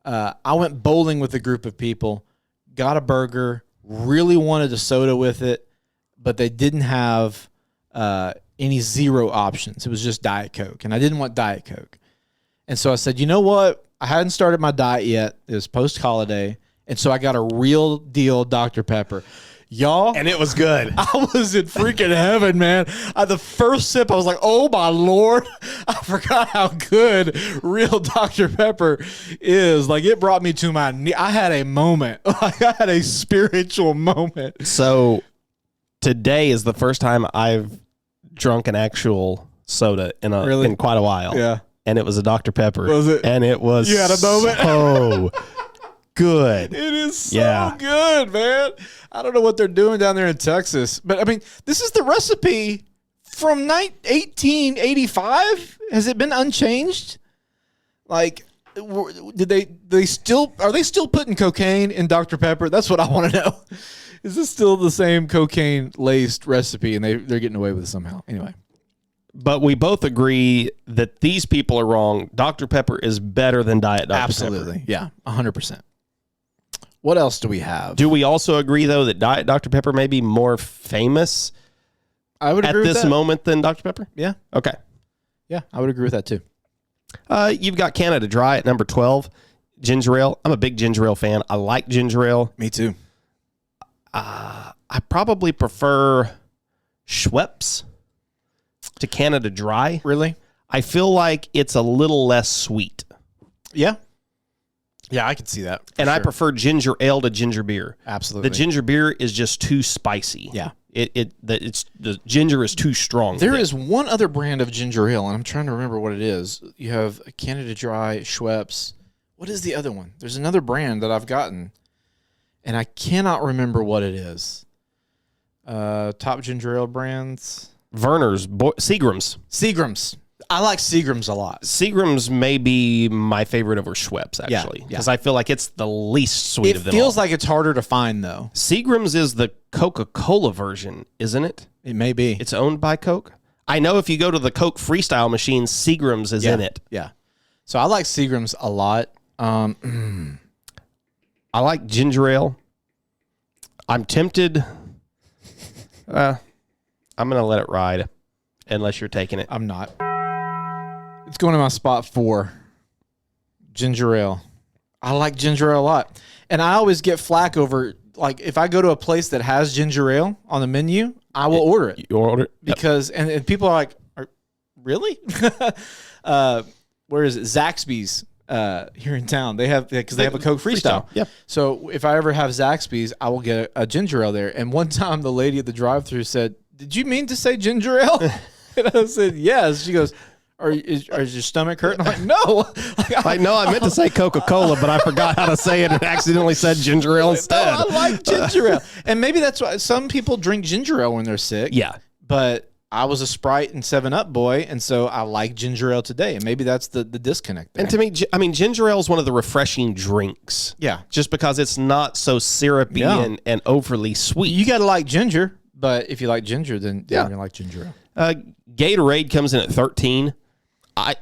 I went bowling with a group of people, got a burger, really wanted a soda with it, but they didn't have any zero options. It was just Diet Coke, and I didn't want Diet Coke. And so I said, you know what? I hadn't started my diet yet. It was post-holiday, and so I got a real deal Dr. Pepper. Y'all. And it was good. I was in freaking heaven, man. The first sip, I was like, oh, my Lord. I forgot how good real Dr. Pepper is. Like, it brought me to my knee. I had a moment. Like, I had a spiritual moment. So today is the first time I've drunk an actual soda in quite a while. Yeah. And it was a Dr. Pepper. Was it? And it was You had a moment? so good. It is so good, man. I don't know what they're doing down there in Texas. But, I mean, this is the recipe from 1885. Has it been unchanged? Like, are they still putting cocaine in Dr. Pepper? That's what I want to know. Is this still the same cocaine-laced recipe, and they're getting away with it somehow? Anyway. But we both agree that these people are wrong. Dr. Pepper is better than Diet Dr. Absolutely. Pepper. Yeah, 100%. What else do we have? Do we also agree, though, that Diet Dr. Pepper may be more famous I would agree at with this that. moment than Dr. Pepper? Yeah. Okay. Yeah, I would agree with that, too. You've got Canada Dry at number 12. Ginger ale. I'm a big ginger ale fan. I like ginger ale. Me too. I probably prefer Schweppes to Canada Dry. Really? I feel like it's a little less sweet. Yeah. Yeah, I can see that. And I prefer ginger ale to ginger beer. Absolutely. The ginger beer is just too spicy. Yeah. The ginger is too strong. There is one other brand of ginger ale, and I'm trying to remember what it is. You have Canada Dry, Schweppes. What is the other one? There's another brand that I've gotten, and I cannot remember what it is. Top ginger ale brands. Verner's, Seagram's. Seagram's. I like Seagram's a lot. Seagram's may be my favorite over Schweppes, actually, because I feel like it's the least sweet of them all. It feels like it's harder to find, though. Seagram's is the Coca-Cola version, isn't it? It may be. It's owned by Coke. I know if you go to the Coke Freestyle machine, Seagram's is in it. Yeah. So I like Seagram's a lot. I like ginger ale. I'm tempted. I'm going to let it ride unless you're taking it. I'm not. It's going to my spot 4. Ginger ale. I like ginger ale a lot. And I always get flack over, like, if I go to a place that has ginger ale on the menu, I will order it. You order it? Because, and people are like, really? Where is it? Zaxby's here in town. They have, because they have a Coke Freestyle. Yeah. So if I ever have Zaxby's, I will get a ginger ale there. And one time the lady at the drive-thru said, "Did you mean to say ginger ale?" And I said, "Yes." She goes, Is your stomach hurting? I'm like, no. No, I meant to say Coca-Cola, but I forgot how to say it and accidentally said ginger ale instead. No, I like ginger ale. And maybe that's why some people drink ginger ale when they're sick. Yeah. But I was a Sprite and 7-Up boy, and so I like ginger ale today. And maybe that's the disconnect there. And to me, I mean, ginger ale is one of the refreshing drinks. Yeah. Just because it's not so syrupy and overly sweet. You got to like ginger, but if you like ginger, then you like ginger ale. Gatorade comes in at 13. I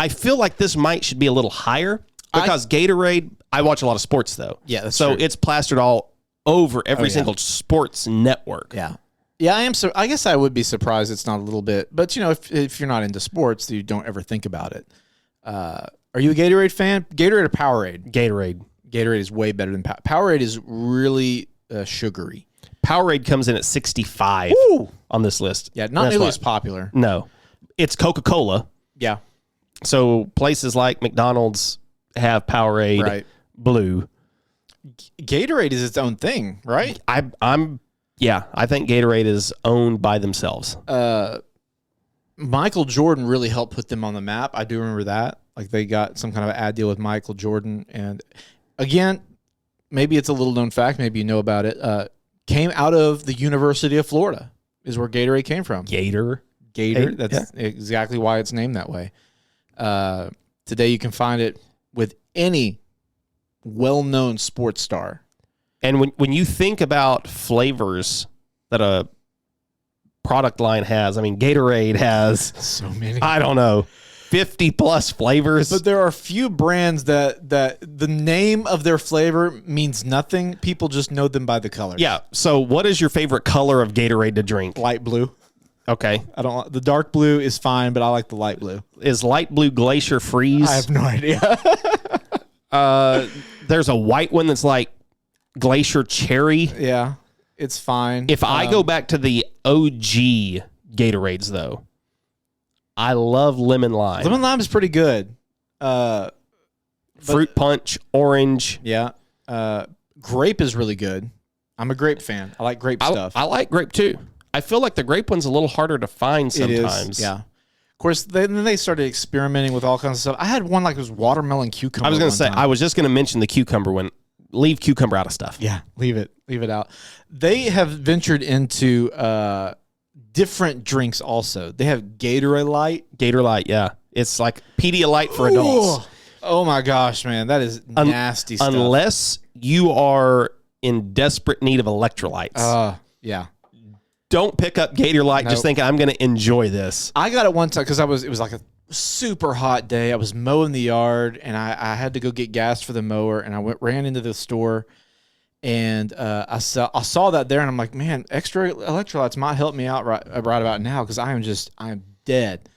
feel like this should be a little higher because Gatorade. I watch a lot of sports though. Yeah, that's so true. It's plastered all over every single sports network. Yeah, yeah. I am. So I guess I would be surprised it's not a little bit. But if you're not into sports, you don't ever think about it. Are you a Gatorade fan? Gatorade or Powerade? Gatorade. Gatorade is way better than Powerade. Is really sugary. Powerade comes in at 65 on this list. Yeah, not nearly as popular. No, it's Coca-Cola. Yeah. So places like McDonald's have Powerade Blue. Gatorade is its own thing, right? I think Gatorade is owned by themselves. Michael Jordan really helped put them on the map. I do remember that. Like they got some kind of ad deal with Michael Jordan. And again, maybe it's a little known fact. Maybe you know about it. Came out of the University of Florida is where Gatorade came from. Gator. That's exactly why it's named that way. Today you can find it with any well-known sports star. And when you think about flavors that a product line has, I mean, Gatorade has so many. I don't know, 50 plus flavors. But there are few brands that the name of their flavor means nothing. People just know them by the color. Yeah. So what is your favorite color of Gatorade to drink? Light blue. Okay. The dark blue is fine, but I like the light blue. Is light blue Glacier Freeze? I have no idea. There's a white one that's like Glacier Cherry. Yeah, it's fine. If I go back to the OG Gatorades, though, I love lemon lime. Lemon lime is pretty good. Fruit punch, orange. Yeah. Grape is really good. I'm a grape fan. I like grape stuff. I like grape too. I feel like the grape one's a little harder to find sometimes. It is, yeah. Of course, then they started experimenting with all kinds of stuff. I had one like it was watermelon cucumber. I was going to say, I was just going to mention the cucumber one. Leave cucumber out of stuff. Yeah, leave it out. They have ventured into different drinks also. They have Gatorade Light. Gator Light, yeah. It's like Pedialyte for adults. Oh my gosh, man. That is nasty stuff. Unless you are in desperate need of electrolytes. Yeah. Don't pick up Gator Light just thinking I'm going to enjoy this. I got it one time because it was like a super hot day. I was mowing the yard and I had to go get gas for the mower, and I ran into the store, and I saw that there, and I'm like, man, extra electrolytes might help me out right about now because I am dead.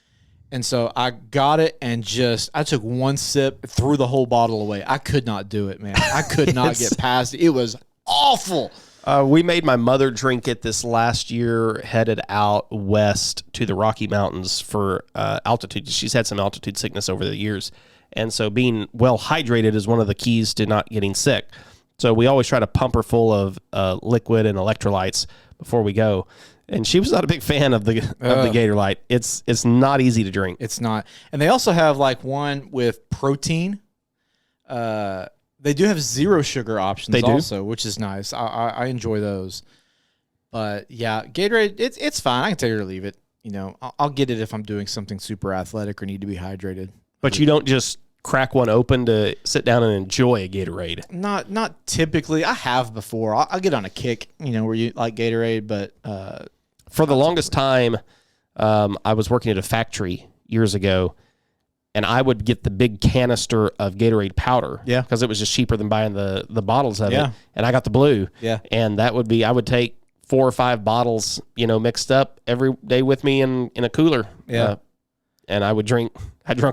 And so I got it and I took one sip, threw the whole bottle away. I could not do it, man. I could not get past it. It was awful. We made my mother drink it this last year, headed out west to the Rocky Mountains for altitude. She's had some altitude sickness over the years. And so being well hydrated is one of the keys to not getting sick. So we always try to pump her full of liquid and electrolytes before we go. And she was not a big fan of the Gator Light. It's not easy to drink. It's not. And they also have like one with protein. They do have zero sugar options also, which is nice. I enjoy those. But yeah, Gatorade, it's fine. I can take it or leave it. You know, I'll get it if I'm doing something super athletic or need to be hydrated. But you don't just crack one open to sit down and enjoy a Gatorade. Not typically. I have before. I'll get on a kick, where you like Gatorade, but for the longest time, I was working at a factory years ago. And I would get the big canister of Gatorade powder. Yeah. Because it was just cheaper than buying the bottles of it. And I got the blue. Yeah. And I would take 4 or 5 bottles, mixed up every day with me in a cooler. Yeah. And I drank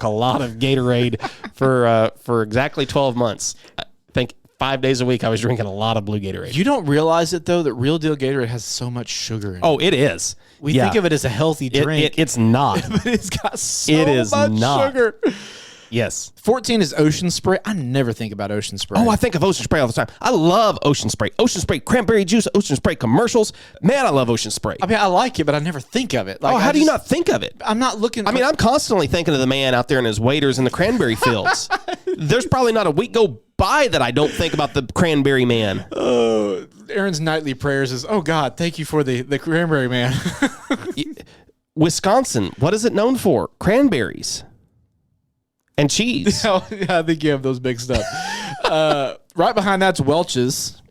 a lot of Gatorade for exactly 12 months. I think 5 days a week I was drinking a lot of blue Gatorade. You don't realize it, though, that Real Deal Gatorade has so much sugar in it. Oh, it is. We think of it as a healthy drink. It's not. But it's got so much sugar. Yes. 14 is Ocean Spray. I never think about Ocean Spray. Oh, I think of Ocean Spray all the time. I love Ocean Spray. Ocean Spray cranberry juice, Ocean Spray commercials. Man, I love Ocean Spray. I mean, I like it, but I never think of it. Like, how do you not think of it? I'm not looking. I'm constantly thinking of the man out there in his waders in the cranberry fields. There's probably not a week go by that I don't think about the cranberry man. Aaron's nightly prayers is, oh God, thank you for the cranberry man. Wisconsin, what is it known for? Cranberries and cheese. Yeah, I think you have those big stuff. Right behind that's Welch's.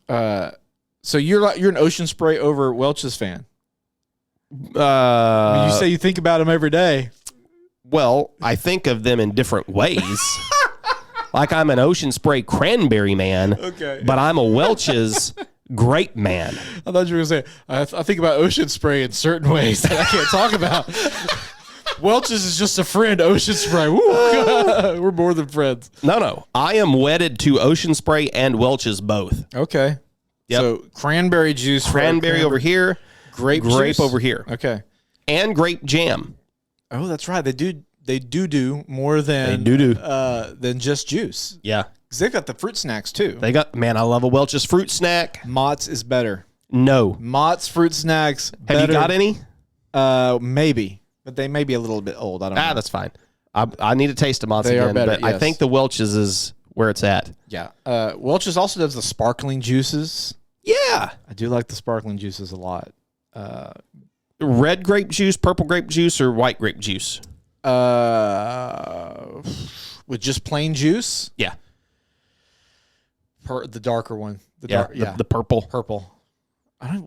So you're an Ocean Spray over Welch's fan. You say you think about them every day. Well, I think of them in different ways. Like I'm an Ocean Spray cranberry man, okay, but I'm a Welch's grape man. I thought you were going to say, I think about Ocean Spray in certain ways that I can't talk about. Welch's is just a friend, Ocean Spray. Woo. We're more than friends. No. I am wedded to Ocean Spray and Welch's both. Okay. Yep. So cranberry juice. Cranberry over here. Grape over here. Okay. And grape jam. Oh, that's right. They do they do more than than just juice. Yeah. Because they've got the fruit snacks too. I love a Welch's fruit snack. Mott's is better. No. Mott's fruit snacks. Have you got any? Maybe, but they may be a little bit old. I don't know. That's fine. I need to taste the Mott's They are again, better, but I yes. think the Welch's is where it's at. Yeah. Welch's also does the sparkling juices. Yeah. I do like the sparkling juices a lot. Red grape juice, purple grape juice, or white grape juice? With just plain juice? Yeah. The darker one. The purple. Purple. I don't.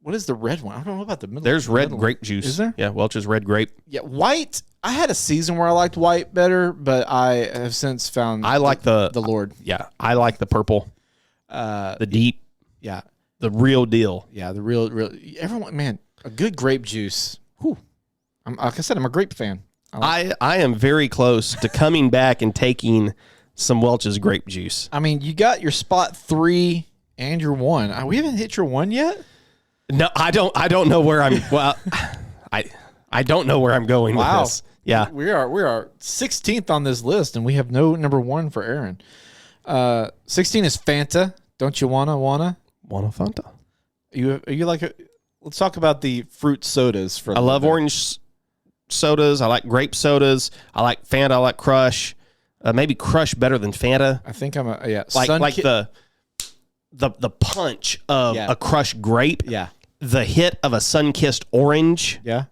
What is the red one? I don't know about the middle. There's red middle grape one. juice. Is there? Yeah, Welch's red grape. Yeah, white. I had a season where I liked white better, but I have since found I like the Lord. Yeah, I like the purple. The deep. Yeah. The real deal. Yeah, the real. Everyone, man, a good grape juice. Whew. Like I said, I'm a grape fan. I am very close to coming back and taking some Welch's grape juice. I mean, you got your spot 3 and your 1. We haven't hit your 1 yet. No, I don't know where I'm. Well, I don't know where I'm going with this. Yeah, we are 16th on this list, and we have no number 1 for Aaron. 16 is Fanta. Don't you wanna Fanta? Are you like let's talk about the fruit sodas. I love orange sodas. I like grape sodas. I like Fanta. I like Crush. Maybe Crush better than Fanta. I think I'm a like the punch of a Crush grape. Yeah. The hit of a sun-kissed orange. Yeah.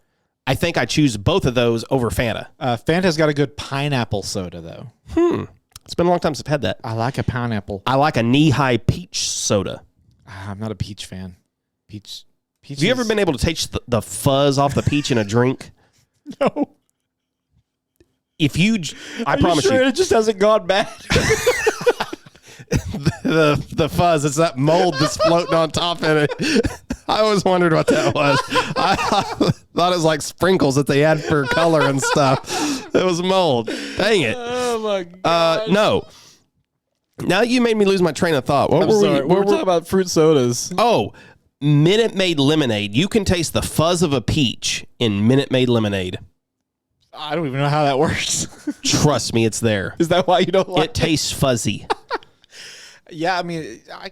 I think I choose both of those over Fanta. Fanta's got a good pineapple soda though. It's been a long time since I've had that. I like a pineapple. I like a knee-high peach soda. I'm not a peach fan. Peach. Have you ever been able to taste the fuzz off the peach in a drink? No. I promise you, it just hasn't gone bad. the fuzz, it's that mold that's floating on top of it. I always wondered what that was. I thought it was like sprinkles that they had for color and stuff. It was mold. Dang it. Oh my god. No. Now you made me lose my train of thought. What were we were talking about fruit sodas. Oh, Minute Maid lemonade. You can taste the fuzz of a peach in Minute Maid lemonade. I don't even know how that works. Trust me, it's there. Is that why you don't like it? Tastes fuzzy. Yeah, I mean, I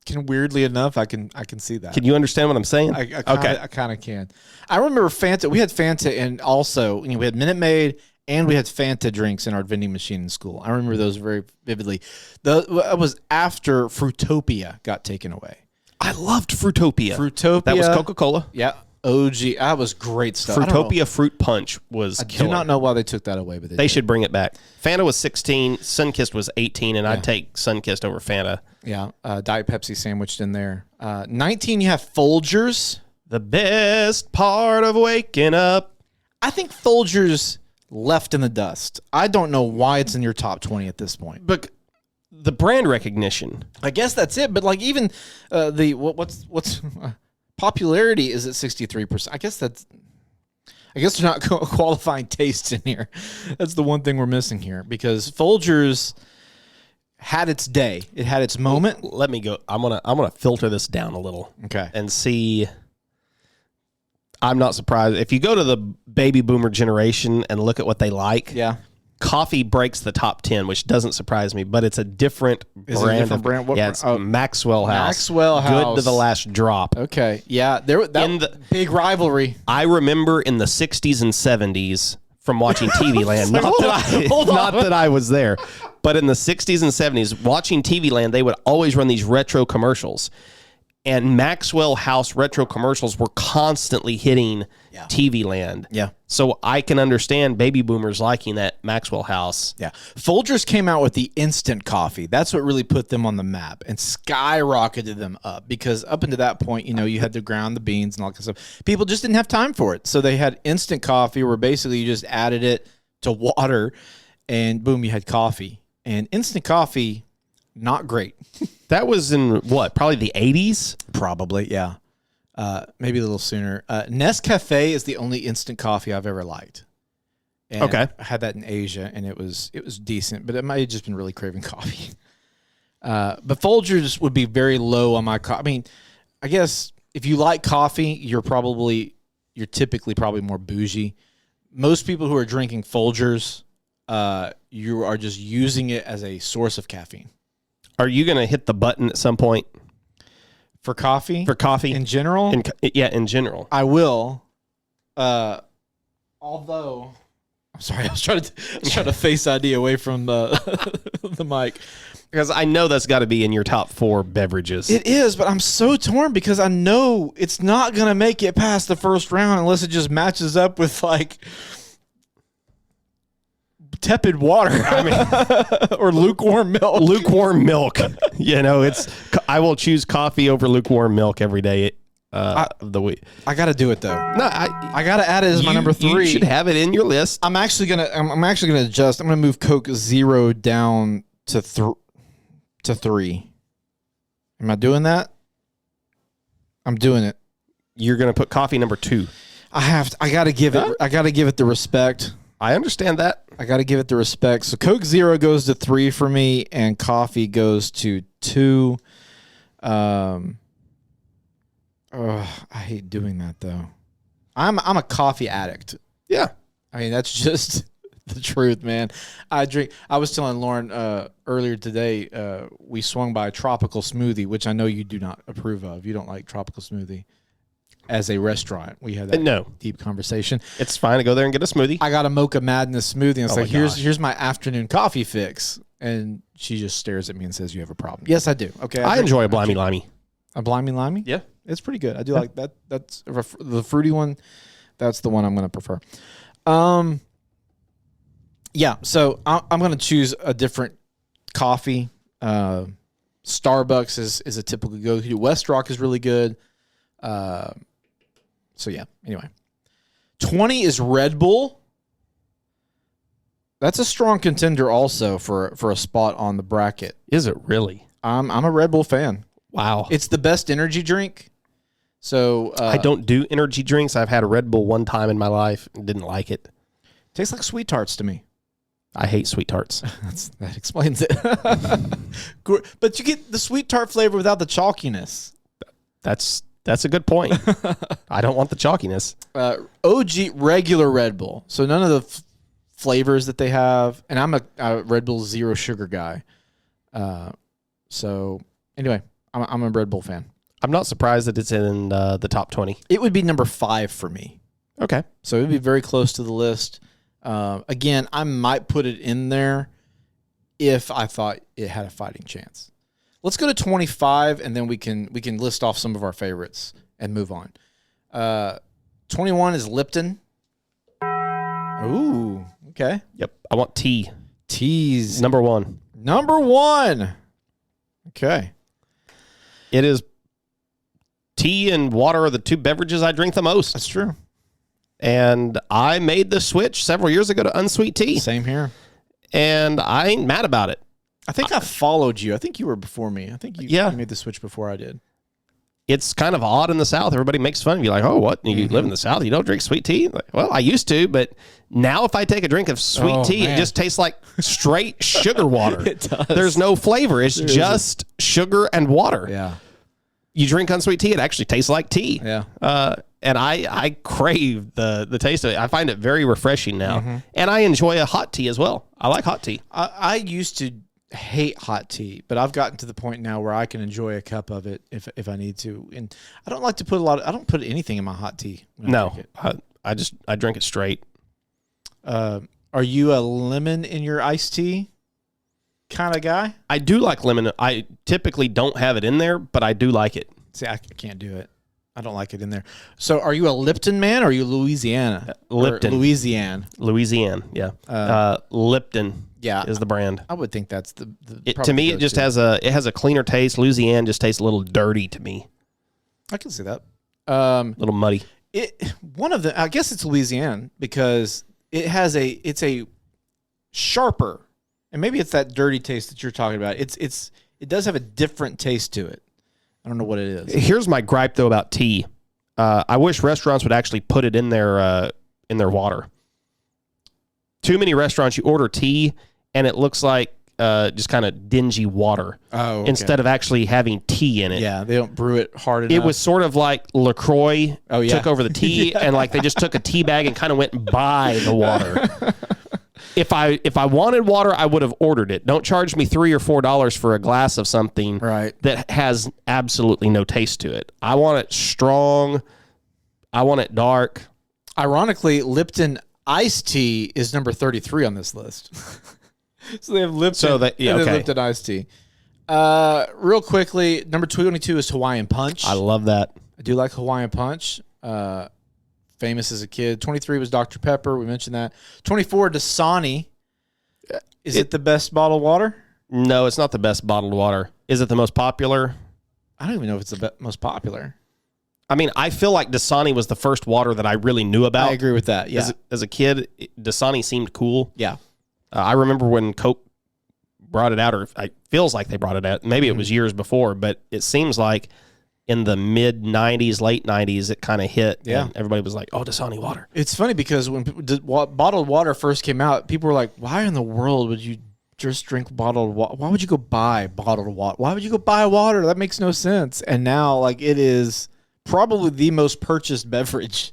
can weirdly enough, I can see that. Can you understand what I'm saying? I kind of can. I remember Fanta. We had Fanta, and also we had Minute Maid, and we had Fanta drinks in our vending machine in school. I remember those very vividly. It was after Fruitopia got taken away. I loved Fruitopia. That was Coca-Cola. Yeah. OG. That was great stuff. Fruitopia Fruit Punch was killer. I do not know why they took that away, but they should bring it back. Fanta was 16, Sunkist was 18, and I'd take Sunkist over Fanta. Yeah, Diet Pepsi sandwiched in there. 19, you have Folgers. The best part of waking up. I think Folgers left in the dust. I don't know why it's in your top 20 at this point. But the brand recognition. I guess that's it. But like even what's popularity is at 63%. I guess they're not qualifying tastes in here. That's the one thing we're missing here because Folgers had its day. It had its moment. Let me go. I'm gonna filter this down a little. Okay. And see. I'm not surprised if you go to the baby boomer generation and look at what they like. Yeah. Coffee breaks the top 10, which doesn't surprise me, but it's a different brand. Is it a different brand? What it's Maxwell House. Maxwell House. Good to the last drop. Okay. Yeah. Big rivalry. I remember in the 60s and 70s from watching TV Land. Not that I was there, but in the 60s and 70s, watching TV Land, they would always run these retro commercials. And Maxwell House retro commercials were constantly hitting TV Land. Yeah. So I can understand baby boomers liking that Maxwell House. Yeah. Folgers came out with the instant coffee. That's what really put them on the map and skyrocketed them up because up until that point, you had to ground the beans and all that kind of stuff. People just didn't have time for it. So they had instant coffee where basically you just added it to water and boom, you had coffee. And instant coffee, not great. That was in what? Probably the 80s? Probably, yeah. Maybe a little sooner. Nescafe is the only instant coffee I've ever liked. And okay. I had that in Asia, and it was decent, but it might have just been really craving coffee. But Folgers would be very low on my coffee. I mean, I guess if you like coffee, you're typically probably more bougie. most people who are drinking Folgers, you are just using it as a source of caffeine. Are you going to hit the button at some point for coffee? For coffee in general? In general. I will. Although, I'm sorry, I was trying to face ID away from the mic. Because I know that's got to be in your top 4 beverages. It is, but I'm so torn because I know it's not going to make it past the first round unless it just matches up with like tepid water. I mean, or lukewarm milk. Lukewarm milk. I will choose coffee over lukewarm milk every day of the week. I got to do it though. No, I got to add it as my number 3. You should have it in your list. I'm actually gonna adjust. I'm gonna move Coke Zero down to 3. Am I doing that? I'm doing it. You're gonna put coffee number 2. I gotta give it the respect. I understand that. I gotta give it the respect. So Coke Zero goes to 3 for me, and coffee goes to 2. I hate doing that though. I'm a coffee addict. Yeah. I mean, that's just the truth, man. I was telling Lauren earlier today, we swung by a tropical smoothie, which I know you do not approve of. You don't like tropical smoothie as a restaurant. We had that deep conversation. It's fine to go there and get a smoothie. I got a Mocha Madness smoothie. And it's like, here's my afternoon coffee fix. And she just stares at me and says, you have a problem. Yes, I do. Okay. I enjoy a Blimey Limey. A Blimey Limey? Yeah. It's pretty good. I do like that. That's the fruity one. That's the one I'm going to prefer. Yeah, so I'm going to choose a different coffee. Starbucks is a typical go-to. West Rock is really good. So, yeah, anyway. 20 is Red Bull. That's a strong contender also for a spot on the bracket. Is it really? I'm a Red Bull fan. Wow. It's the best energy drink. So I don't do energy drinks. I've had a Red Bull one time in my life and didn't like it. Tastes like Sweet Tarts to me. I hate Sweet Tarts. That explains it. But you get the Sweet Tart flavor without the chalkiness. That's a good point. I don't want the chalkiness. OG regular Red Bull. So none of the flavors that they have. And I'm a Red Bull Zero Sugar guy. So anyway, I'm a Red Bull fan. I'm not surprised that it's in the top 20. It would be number 5 for me. Okay. So it would be very close to the list. Again, I might put it in there if I thought it had a fighting chance. Let's go to 25, and then we can list off some of our favorites and move on. 21 is Lipton. Ooh, okay. Yep. I want tea. Tea's number 1. Number 1. Okay. It is tea and water are the 2 beverages I drink the most. That's true. And I made the switch several years ago to unsweet tea. Same here. And I ain't mad about it. I think I followed you. I think you were before me. I think you made the switch before I did. It's kind of odd in the South. Everybody makes fun of you like, oh, what? You live in the South? You don't drink sweet tea? Like, well, I used to, but now if I take a drink of sweet tea, man, it just tastes like straight sugar water. It does. There's no flavor. It's just sugar and water. Yeah. You drink unsweet tea, it actually tastes like tea. Yeah. And I crave the taste of it. I find it very refreshing now. Mm-hmm. And I enjoy a hot tea as well. I like hot tea. I used to hate hot tea, but I've gotten to the point now where I can enjoy a cup of it if I need to. And I don't like to put I don't put anything in my hot tea. No, I drink it straight. Are you a lemon in your iced tea kind of guy? I do like lemon. I typically don't have it in there, but I do like it. See, I can't do it. I don't like it in there. So are you a Lipton man or are you Louisiana? Lipton. Louisiana, yeah. Lipton is the brand. I would think that's the to me, it just has a cleaner taste. Louisiana just tastes a little dirty to me. I can see that. A little muddy. I guess it's Louisiana because it's a sharper, and maybe it's that dirty taste that you're talking about. It does have a different taste to it. I don't know what it is. Here's my gripe though about tea. I wish restaurants would actually put it in their water. Too many restaurants, you order tea and it looks like just kind of dingy water. Oh, okay. Instead of actually having tea in it. Yeah, they don't brew it hard enough. It was sort of like LaCroix took over the tea, Yeah. and like they just took a tea bag and kind of went by the water. If I wanted water, I would have ordered it. Don't charge me $3 or $4 for a glass of something that has absolutely no taste to it. I want it strong. I want it dark. Ironically, Lipton iced tea is number 33 on this list. So they have Lipton, and then Lipton iced tea. Real quickly, number 22 is Hawaiian Punch. I love that. I do like Hawaiian Punch. Famous as a kid. 23 was Dr. Pepper. We mentioned that. 24, Dasani. Is it the best bottled water? No, it's not the best bottled water. Is it the most popular? I don't even know if it's the most popular. I mean, I feel like Dasani was the first water that I really knew about. I agree with that, yeah. As a kid, Dasani seemed cool. Yeah. I remember when Coke brought it out, or it feels like they brought it out. Maybe it was years before, but it seems like in the mid 90s, late 90s, it kind of hit. Yeah. And everybody was like, oh, Dasani water. It's funny because when bottled water first came out, people were like, why in the world would you just drink bottled water? Why would you go buy bottled water? Why would you go buy water? That makes no sense. And now, like, it is probably the most purchased beverage.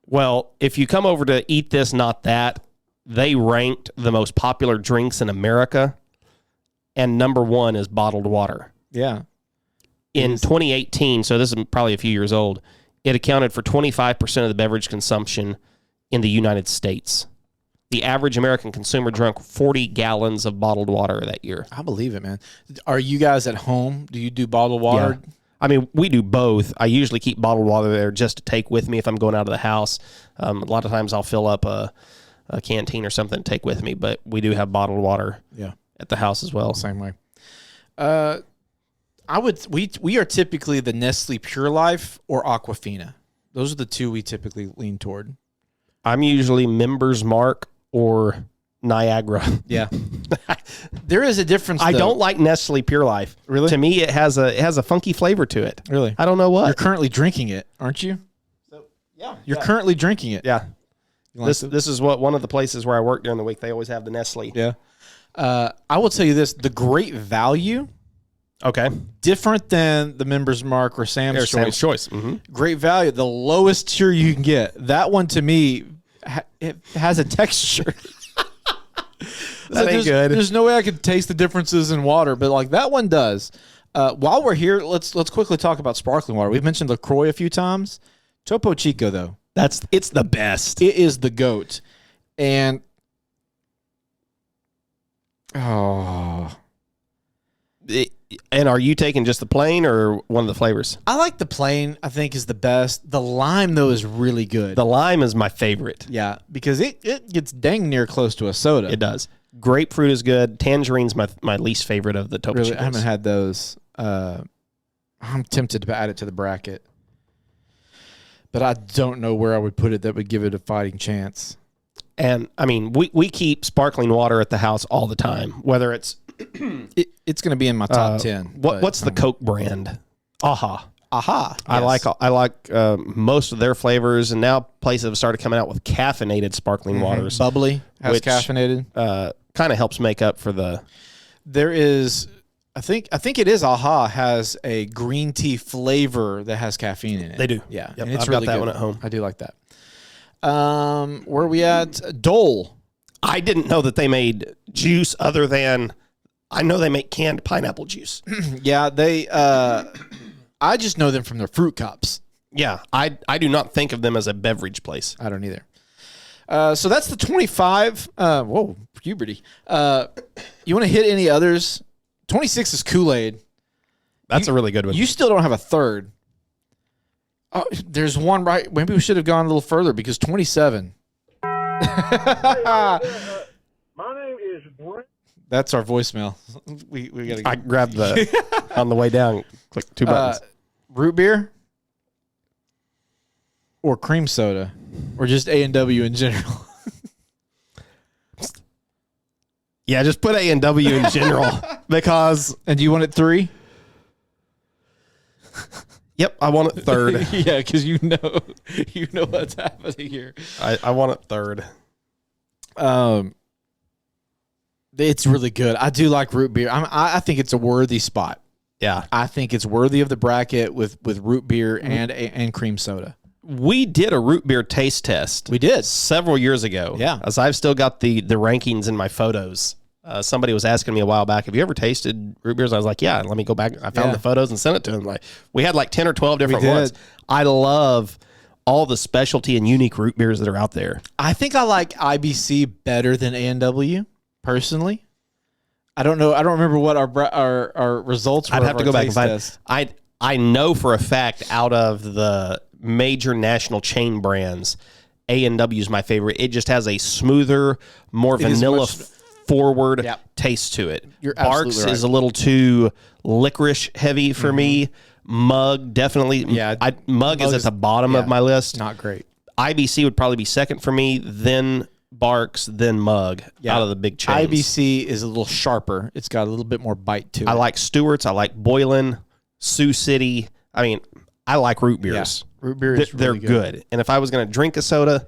Well, if you come over to Eat This, Not That, they ranked the most popular drinks in America, and number one is bottled water. Yeah. In 2018, so this is probably a few years old, it accounted for 25% of the beverage consumption in the United States. The average American consumer drank 40 gallons of bottled water that year. I believe it, man. Are you guys at home? Do you do bottled water? Yeah. I mean, we do both. I usually keep bottled water there just to take with me if I'm going out of the house. A lot of times I'll fill up a canteen or something to take with me, but we do have bottled water at the house as well. Same way. We are typically the Nestle Pure Life or Aquafina. Those are the two we typically lean toward. I'm usually Members Mark or Niagara. Yeah. There is a difference, though. I don't like Nestle Pure Life. Really? To me, it has a funky flavor to it. Really? I don't know what. You're currently drinking it, aren't you? Yeah. You're currently drinking it. Yeah. This is what one of the places where I work during the week, they always have the Nestle. Yeah. I will tell you this, the Great Value. Okay. Different than the Members Mark or Sam's Choice. Sam's Choice. Mm-hmm. Great Value, the lowest tier you can get. That one, to me, it has a texture. That ain't good. There's no way I could taste the differences in water, but like that one does. While we're here, let's quickly talk about sparkling water. We've mentioned LaCroix a few times. Topo Chico, though. It's the best. It is the GOAT. And and are you taking just the plain or one of the flavors? I like the plain, I think, is the best. The lime, though, is really good. The lime is my favorite. Yeah, because it gets dang near close to a soda. It does. Grapefruit is good. Tangerine's my least favorite of the Topo Really, Chicos. I haven't had those. I'm tempted to add it to the bracket. But I don't know where I would put it that would give it a fighting chance. And, I mean, we keep sparkling water at the house all the time, whether it's... it's going to be in my top 10. What's the Coke brand? Aha. Yes. I like most of their flavors, and now places have started coming out with caffeinated sparkling waters. Bubbly has which, caffeinated. Kind of helps make up for the... There is... I think it is Aha has a green tea flavor that has caffeine in it. They do. Yeah. Yep, And it's I've really got that good. one at home. I do like that. Where are we at? Dole. I didn't know that they made juice other than... I know they make canned pineapple juice. Yeah, they... I just know them from their fruit cups. Yeah, I do not think of them as a beverage place. I don't either. So that's the 25. Whoa, puberty. You want to hit any others? 26 is Kool-Aid. That's a really good one. You still don't have a third. Oh, there's one right. Maybe we should have gone a little further because 27. My name is Brent. That's our voicemail. We got to. I grabbed the on the way down. Click two buttons. Root beer or cream soda or just A&W in general. Yeah, just put A&W in general because. And do you want it 3? Yep, I want it third. Yeah, because you know what's happening here. I want it third. It's really good. I do like root beer. I think it's a worthy spot. Yeah. I think it's worthy of the bracket with root beer and cream soda. We did a root beer taste test. We did. Several years ago. Yeah. As I've still got the rankings in my photos. Somebody was asking me a while back, have you ever tasted root beers? I was like, yeah, let me go back. I found the photos and sent it to him. Like, we had like 10 or 12 different ones. I love all the specialty and unique root beers that are out there. I think I like IBC better than A&W, personally. I don't know. I don't remember what our results were. I'd have to go back and find test. I know for a fact out of the major national chain brands, A&W is my favorite. It just has a smoother, more vanilla forward taste to it. Barks is a little too licorice heavy for me. Mug, definitely. Yeah, Mug is at the bottom of my list. Not great. IBC would probably be second for me, then Barks, then Mug out of the big chains. IBC is a little sharper. It's got a little bit more bite to it. I like Stewart's. I like Boylan, Sioux City. I mean, I like root beers. Yeah, root beer is really good. And if I was going to drink a soda,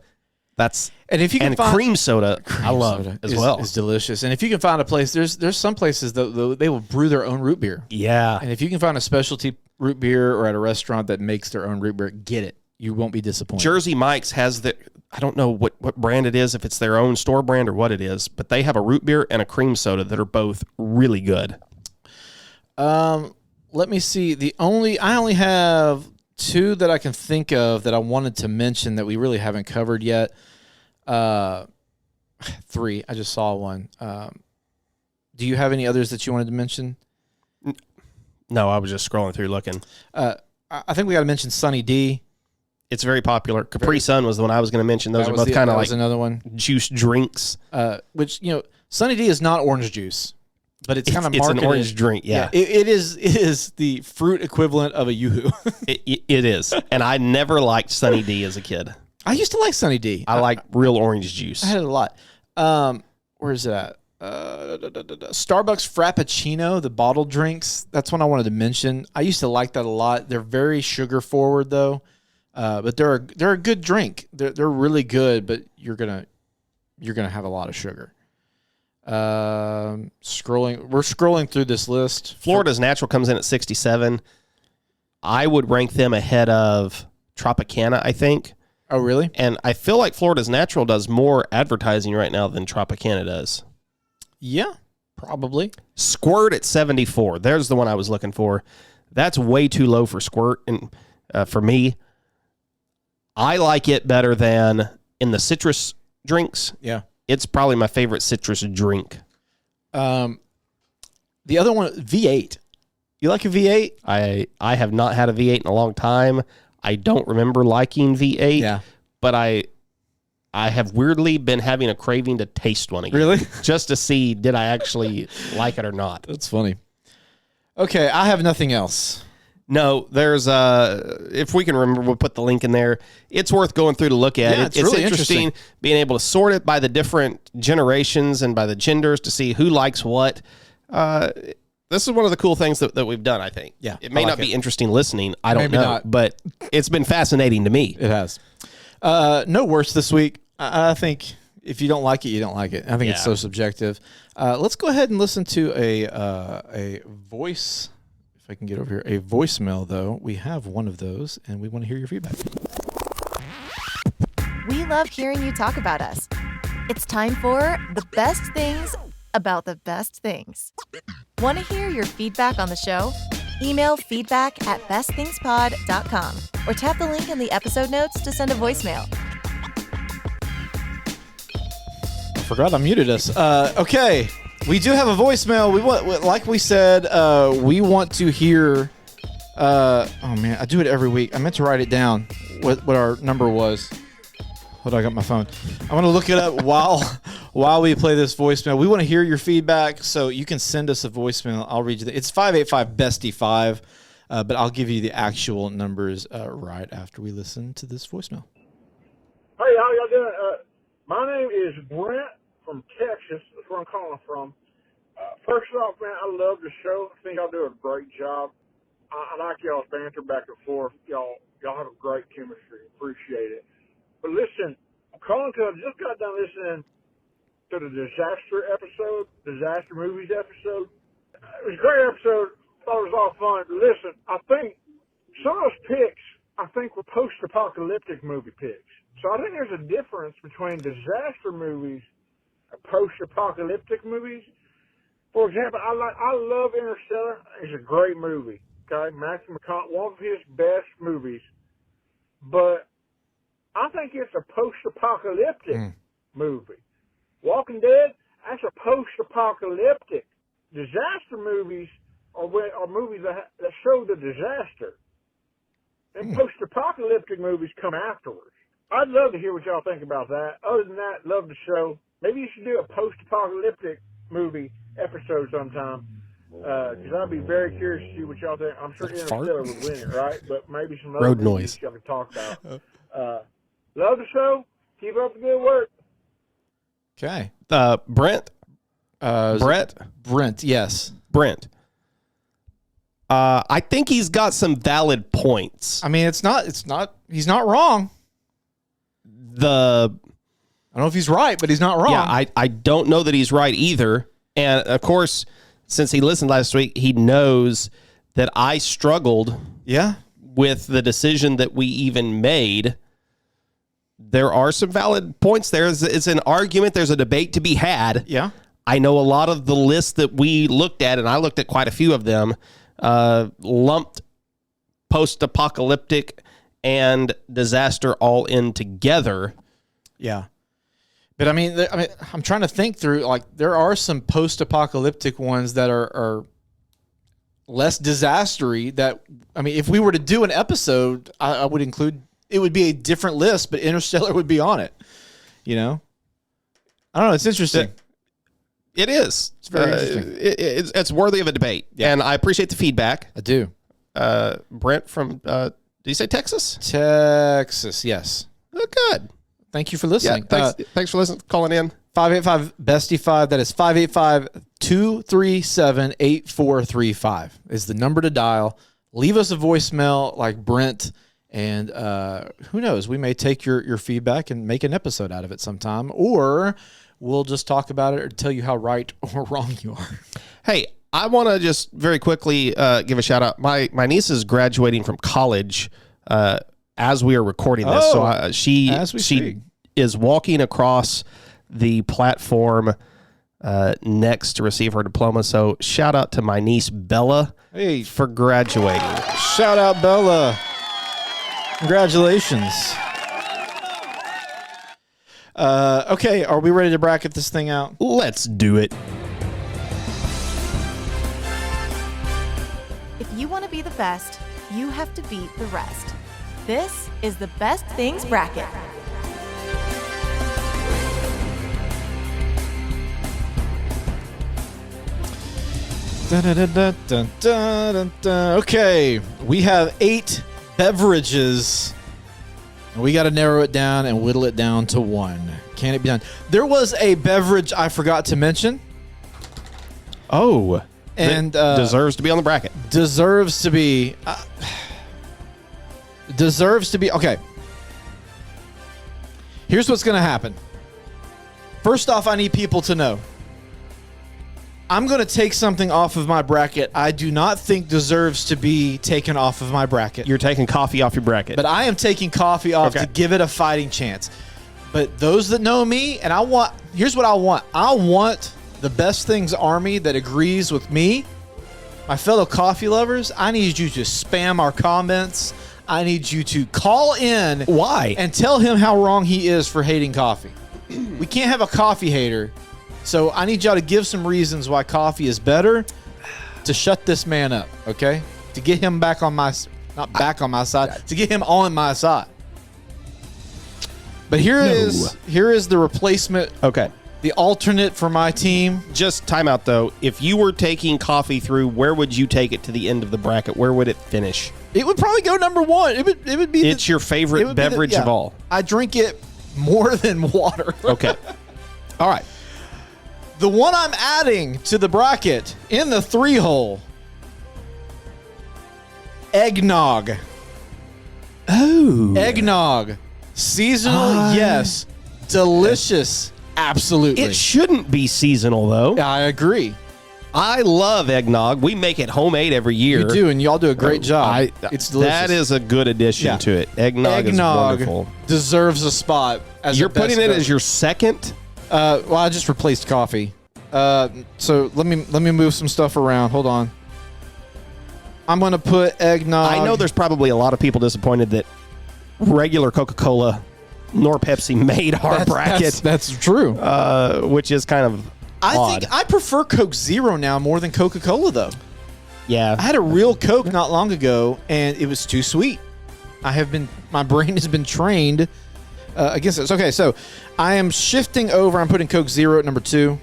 that's if you can find cream soda, I love as well. It's delicious. And if you can find a place, there's some places that they will brew their own root beer. Yeah. And if you can find a specialty root beer or at a restaurant that makes their own root beer, get it. You won't be disappointed. Jersey Mike's has I don't know what brand it is, if it's their own store brand or what it is, but they have a root beer and a cream soda that are both really good. Let me see. I only have two that I can think of that I wanted to mention that we really haven't covered yet. Three. I just saw one. Do you have any others that you wanted to mention? No, I was just scrolling through looking. I think we got to mention Sunny D. It's very popular. Capri Sun was the one I was going to mention. Those are both kind of like another one. Juice drinks. Which, Sunny D is not orange juice, but it's kind of marketed. It's an orange drink, yeah. It is the fruit equivalent of a Yoo-hoo. It is. And I never liked Sunny D as a kid. I used to like Sunny D. I like real orange juice. I had it a lot. Where is it at? Starbucks Frappuccino, the bottled drinks. That's one I wanted to mention. I used to like that a lot. They're very sugar forward though, but they're a good drink. They're really good, but you're gonna have a lot of sugar. We're scrolling through this list. Florida's Natural comes in at 67. I would rank them ahead of Tropicana, I think. Oh, really? And I feel like Florida's Natural does more advertising right now than Tropicana does. Yeah, probably. Squirt at 74. There's the one I was looking for. That's way too low for Squirt, and for me, I like it better than in the citrus drinks. Yeah, it's probably my favorite citrus drink. The other one, V8. You like a V8? I have not had a V8 in a long time. I don't remember liking V8. But I have weirdly been having a craving to taste one again. Really? Just to see, did I actually like it or not? That's funny. Okay, I have nothing else. No, there's if we can remember, we'll put the link in there. It's worth going through to look at. It's really interesting being able to sort it by the different generations and by the genders to see who likes what. This is one of the cool things that we've done, I think. Yeah, it may not be interesting listening. I don't know, but it's been fascinating to me. It has. No worse this week. I think if you don't like it, you don't like it. I think it's so subjective. Let's go ahead and listen to a voice. If I can get over here, a voicemail though. We have one of those, and we want to hear your feedback. We love hearing you talk about us. It's time for the best things about the best things. Want to hear your feedback on the show? Email feedback@bestthingspod.com or tap the link in the episode notes to send a voicemail. I forgot I muted us. Okay, we do have a voicemail. We want, like we said, we want to hear. Oh man, I do it every week. I meant to write it down. What our number was. Hold on, I got my phone. I'm gonna look it up while we play this voicemail. We want to hear your feedback, so you can send us a voicemail. I'll read you. It's 585-BESTIE5, but I'll give you the actual numbers right after we listen to this voicemail. Hey, how y'all doing? My name is Brent from Texas. That's where I'm calling from. First off, man, I love the show. I think y'all do a great job. I like y'all's banter back and forth. Y'all have a great chemistry. Appreciate it. But listen, I'm calling because I just got done listening to the disaster movies episode. It was a great episode. Thought it was all fun. Listen, I think some of those picks, were post-apocalyptic movie picks. So I think there's a difference between disaster movies and post-apocalyptic movies. For example, I love Interstellar. It's a great movie. Okay, Matthew McConaughey, one of his best movies. But I think it's a post-apocalyptic movie. Walking Dead, that's a post-apocalyptic. Disaster movies are movies that show the disaster. And post-apocalyptic movies come afterwards. I'd love to hear what y'all think about that. Other than that, love the show. Maybe you should do a post-apocalyptic movie episode sometime. Because I'd be very curious to see what y'all think. I'm sure Interstellar would win it, right? But maybe some other road movies noise y'all can talk about. Love the show. Keep up the good work. Okay. Brent? Brent, yes. Brent. I think he's got some valid points. I mean, he's not wrong. I don't know if he's right, but he's not wrong. Yeah, I don't know that he's right either. And of course, since he listened last week, he knows that I struggled with the decision that we even made. There are some valid points there. It's an argument. There's a debate to be had. Yeah. I know a lot of the lists that we looked at, and I looked at quite a few of them, lumped post-apocalyptic and disaster all in together. Yeah. But I mean, I'm trying to think through, like, there are some post-apocalyptic ones that are less disastery that, I mean, if we were to do an episode, I would include, it would be a different list, but Interstellar would be on it. You know? I don't know. It's interesting. It is. It's very interesting. It's worthy of a debate. Yeah. And I appreciate the feedback. I do. Brent from, did you say Texas? Texas, yes. Oh, good. Thank you for listening. Yeah, thanks for listening, calling in. 585-BESTIE-5. That is 585-237-8435 is the number to dial. Leave us a voicemail like Brent, and who knows? We may take your feedback and make an episode out of it sometime, or we'll just talk about it or tell you how right or wrong you are. Hey, I want to just very quickly give a shout out. My niece is graduating from college as we are recording this. So she is walking across the platform next to receive her diploma. So shout out to my niece Bella for graduating. Shout out Bella. Congratulations. Okay, are we ready to bracket this thing out? Let's do it. If you want to be the best, you have to beat the rest. This is the Best Things Bracket. Okay, we have 8 beverages. And we got to narrow it down and whittle it down to 1. Can it be done? There was a beverage I forgot to mention. Oh, and deserves to be on the bracket. Deserves to be. Okay. Here's what's going to happen. First off, I need people to know. I'm going to take something off of my bracket I do not think deserves to be taken off of my bracket. You're taking coffee off your bracket. But I am taking coffee off to give it a fighting chance. But those that know me, and here's what I want. I want the Best Things Army that agrees with me. My fellow coffee lovers, I need you to spam our comments. I need you to call in. Why? And tell him how wrong he is for hating coffee. We can't have a coffee hater. So I need y'all to give some reasons why coffee is better to shut this man up, okay? To get him back on my, not back on my side, to get him on my side. But here is the replacement. Okay. The alternate for my team. Just time out, though. If you were taking coffee through, where would you take it to the end of the bracket? Where would it finish? It would probably go number 1. It would be. It's your favorite beverage of all. I drink it more than water. Okay. All right. The one I'm adding to the bracket in the 3-hole. Eggnog. Oh. Eggnog. Seasonal, yes. Delicious. Absolutely. It shouldn't be seasonal, though. I agree. I love eggnog. We make it homemade every year. You do, and y'all do a great job. It's delicious. That is a good addition to it. Eggnog is wonderful. Deserves a spot as You're putting it as your second? Well, I just replaced coffee. So let me move some stuff around. Hold on. I'm going to put eggnog. I know there's probably a lot of people disappointed that regular Coca-Cola nor Pepsi made our bracket. That's true. Which is kind of odd. think I prefer Coke Zero now more than Coca-Cola, though. Yeah. I had a real Coke not long ago, and it was too sweet. My brain has been trained against this. Okay, so I am shifting over. I'm putting Coke Zero at number 2.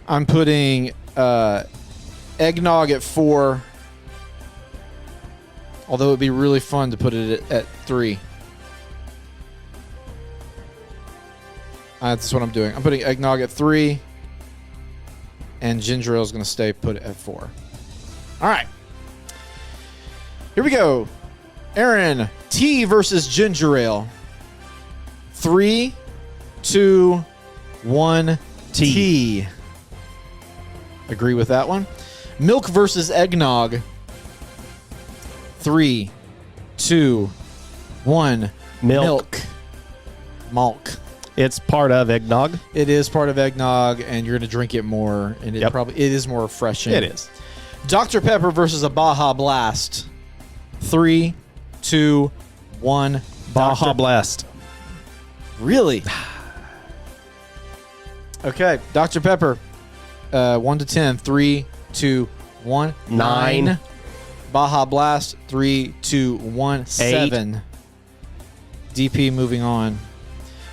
I'm putting eggnog at 4. Although it would be really fun to put it at 3. That's what I'm doing. I'm putting eggnog at 3. And ginger ale is going to stay put at 4. All right. Here we go. Aaron, tea versus ginger ale. 3, 2, 1, tea. Agree with that one. Milk versus eggnog. 3, 2, 1. Milk. Malk. It's part of eggnog. It is part of eggnog, and you're going to drink it more, and it is more refreshing. It is. Dr. Pepper versus a Baja Blast. 3, 2, 1. Baja Blast. Really? Okay, Dr. Pepper. 1 to 10. 3, 2, 1. 9. Baja Blast. 3, 2, 1. 7. DP moving on.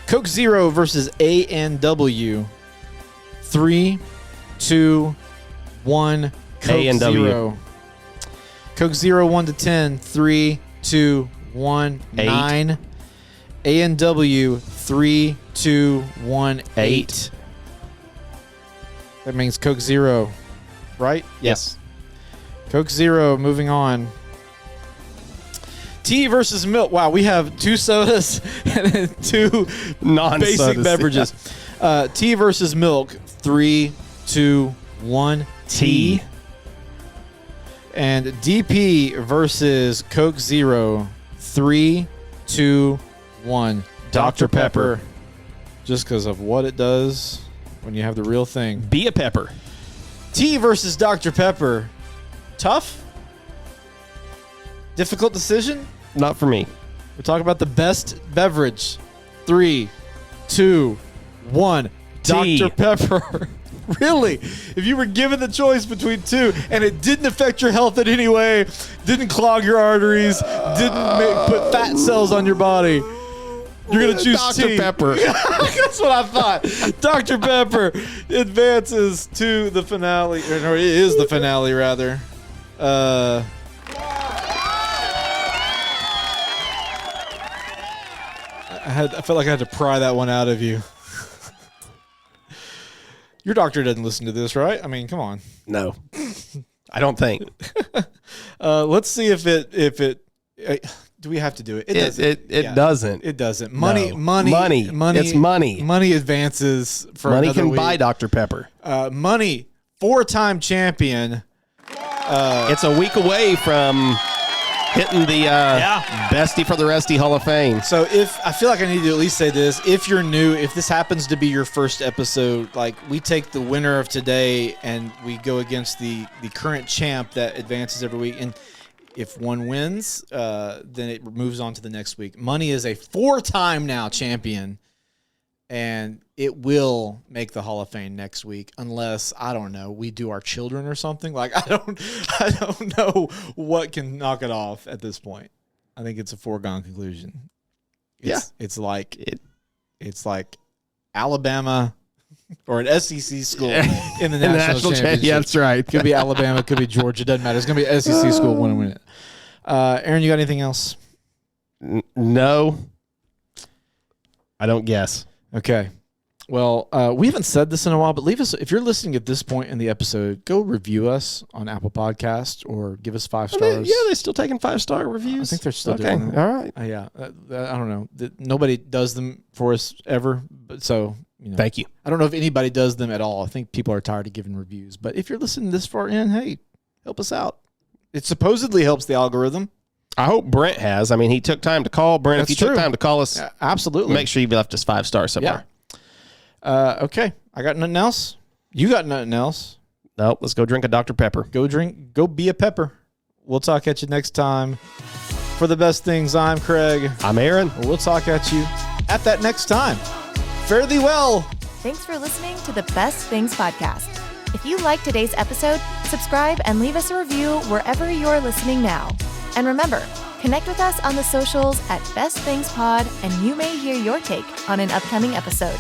Coke Zero versus A&W. 3, 2, 1. Coke A&W. Zero. Coke Zero 1 to 10. 3, 2, 1. 8. 9. A&W. 3, 2, 1. 8. That means Coke Zero, right? Yes. Coke Zero, moving on. Tea versus milk. Wow, we have 2 sodas and 2 basic beverages. Tea versus milk. 3, 2, 1. Tea. And DP versus Coke Zero. 3, 2, 1. Dr. Pepper. Just because of what it does when you have the real thing. Be a pepper. Tea versus Dr. Pepper. Tough? Difficult decision? Not for me. We're talking about the best beverage. 3, 2, 1. Tea. Dr. Pepper. Really? If you were given the choice between 2 and it didn't affect your health in any way, didn't clog your arteries, didn't put fat cells on your body, you're going to choose Dr. tea. Pepper. That's what I thought. Dr. Pepper advances to the finale. Or it is the finale, rather. I felt like I had to pry that one out of you. Your doctor doesn't listen to this, right? I mean, come on. No. I don't think. Let's see if it do we have to do it? It doesn't. It doesn't. Money. It's money. Money advances for money another can week. buy Dr. Pepper. Money, 4-time champion. It's a week away from hitting the Bestie for the Resty Hall of Fame. So I feel like I need to at least say this. If you're new, if this happens to be your first episode, like we take the winner of today and we go against the current champ that advances every week. And if one wins, then it moves on to the next week. Money is a 4-time now champion, and it will make the Hall of Fame next week, unless, I don't know, we do our children or something. Like I don't know what can knock it off at this point. I think it's a foregone conclusion. It's like Alabama or an SEC school in the national championship. Yeah, that's right. Could be Alabama, could be Georgia, doesn't matter. It's gonna be an SEC school win it. Aaron, you got anything else? No, I don't guess. Okay. Well, we haven't said this in a while, but leave us, if you're listening at this point in the episode, go review us on Apple Podcasts or give us 5 stars. They're still taking 5-star reviews. I think they're still okay. doing them. All right. Yeah. I don't know. Nobody does them for us ever, But so, thank you. I don't know if anybody does them at all. I think people are tired of giving reviews. But if you're listening this far in, hey, help us out. It supposedly helps the algorithm. I hope Brent has. I mean, he took time to call. Brent, That's if you true. took time to call us, absolutely. Make sure you left us 5 stars somewhere. Yeah. Okay. I got nothing else. You got nothing else. Nope. Let's go drink a Dr. Pepper. Go be a pepper. We'll talk at you next time. For the best things, I'm Craig. I'm Aaron. We'll talk at you at that next time. Fare thee well. Thanks for listening to the Best Things Podcast. If you liked today's episode, subscribe and leave us a review wherever you're listening now. And remember, connect with us on the socials at Best Things Pod, and you may hear your take on an upcoming episode.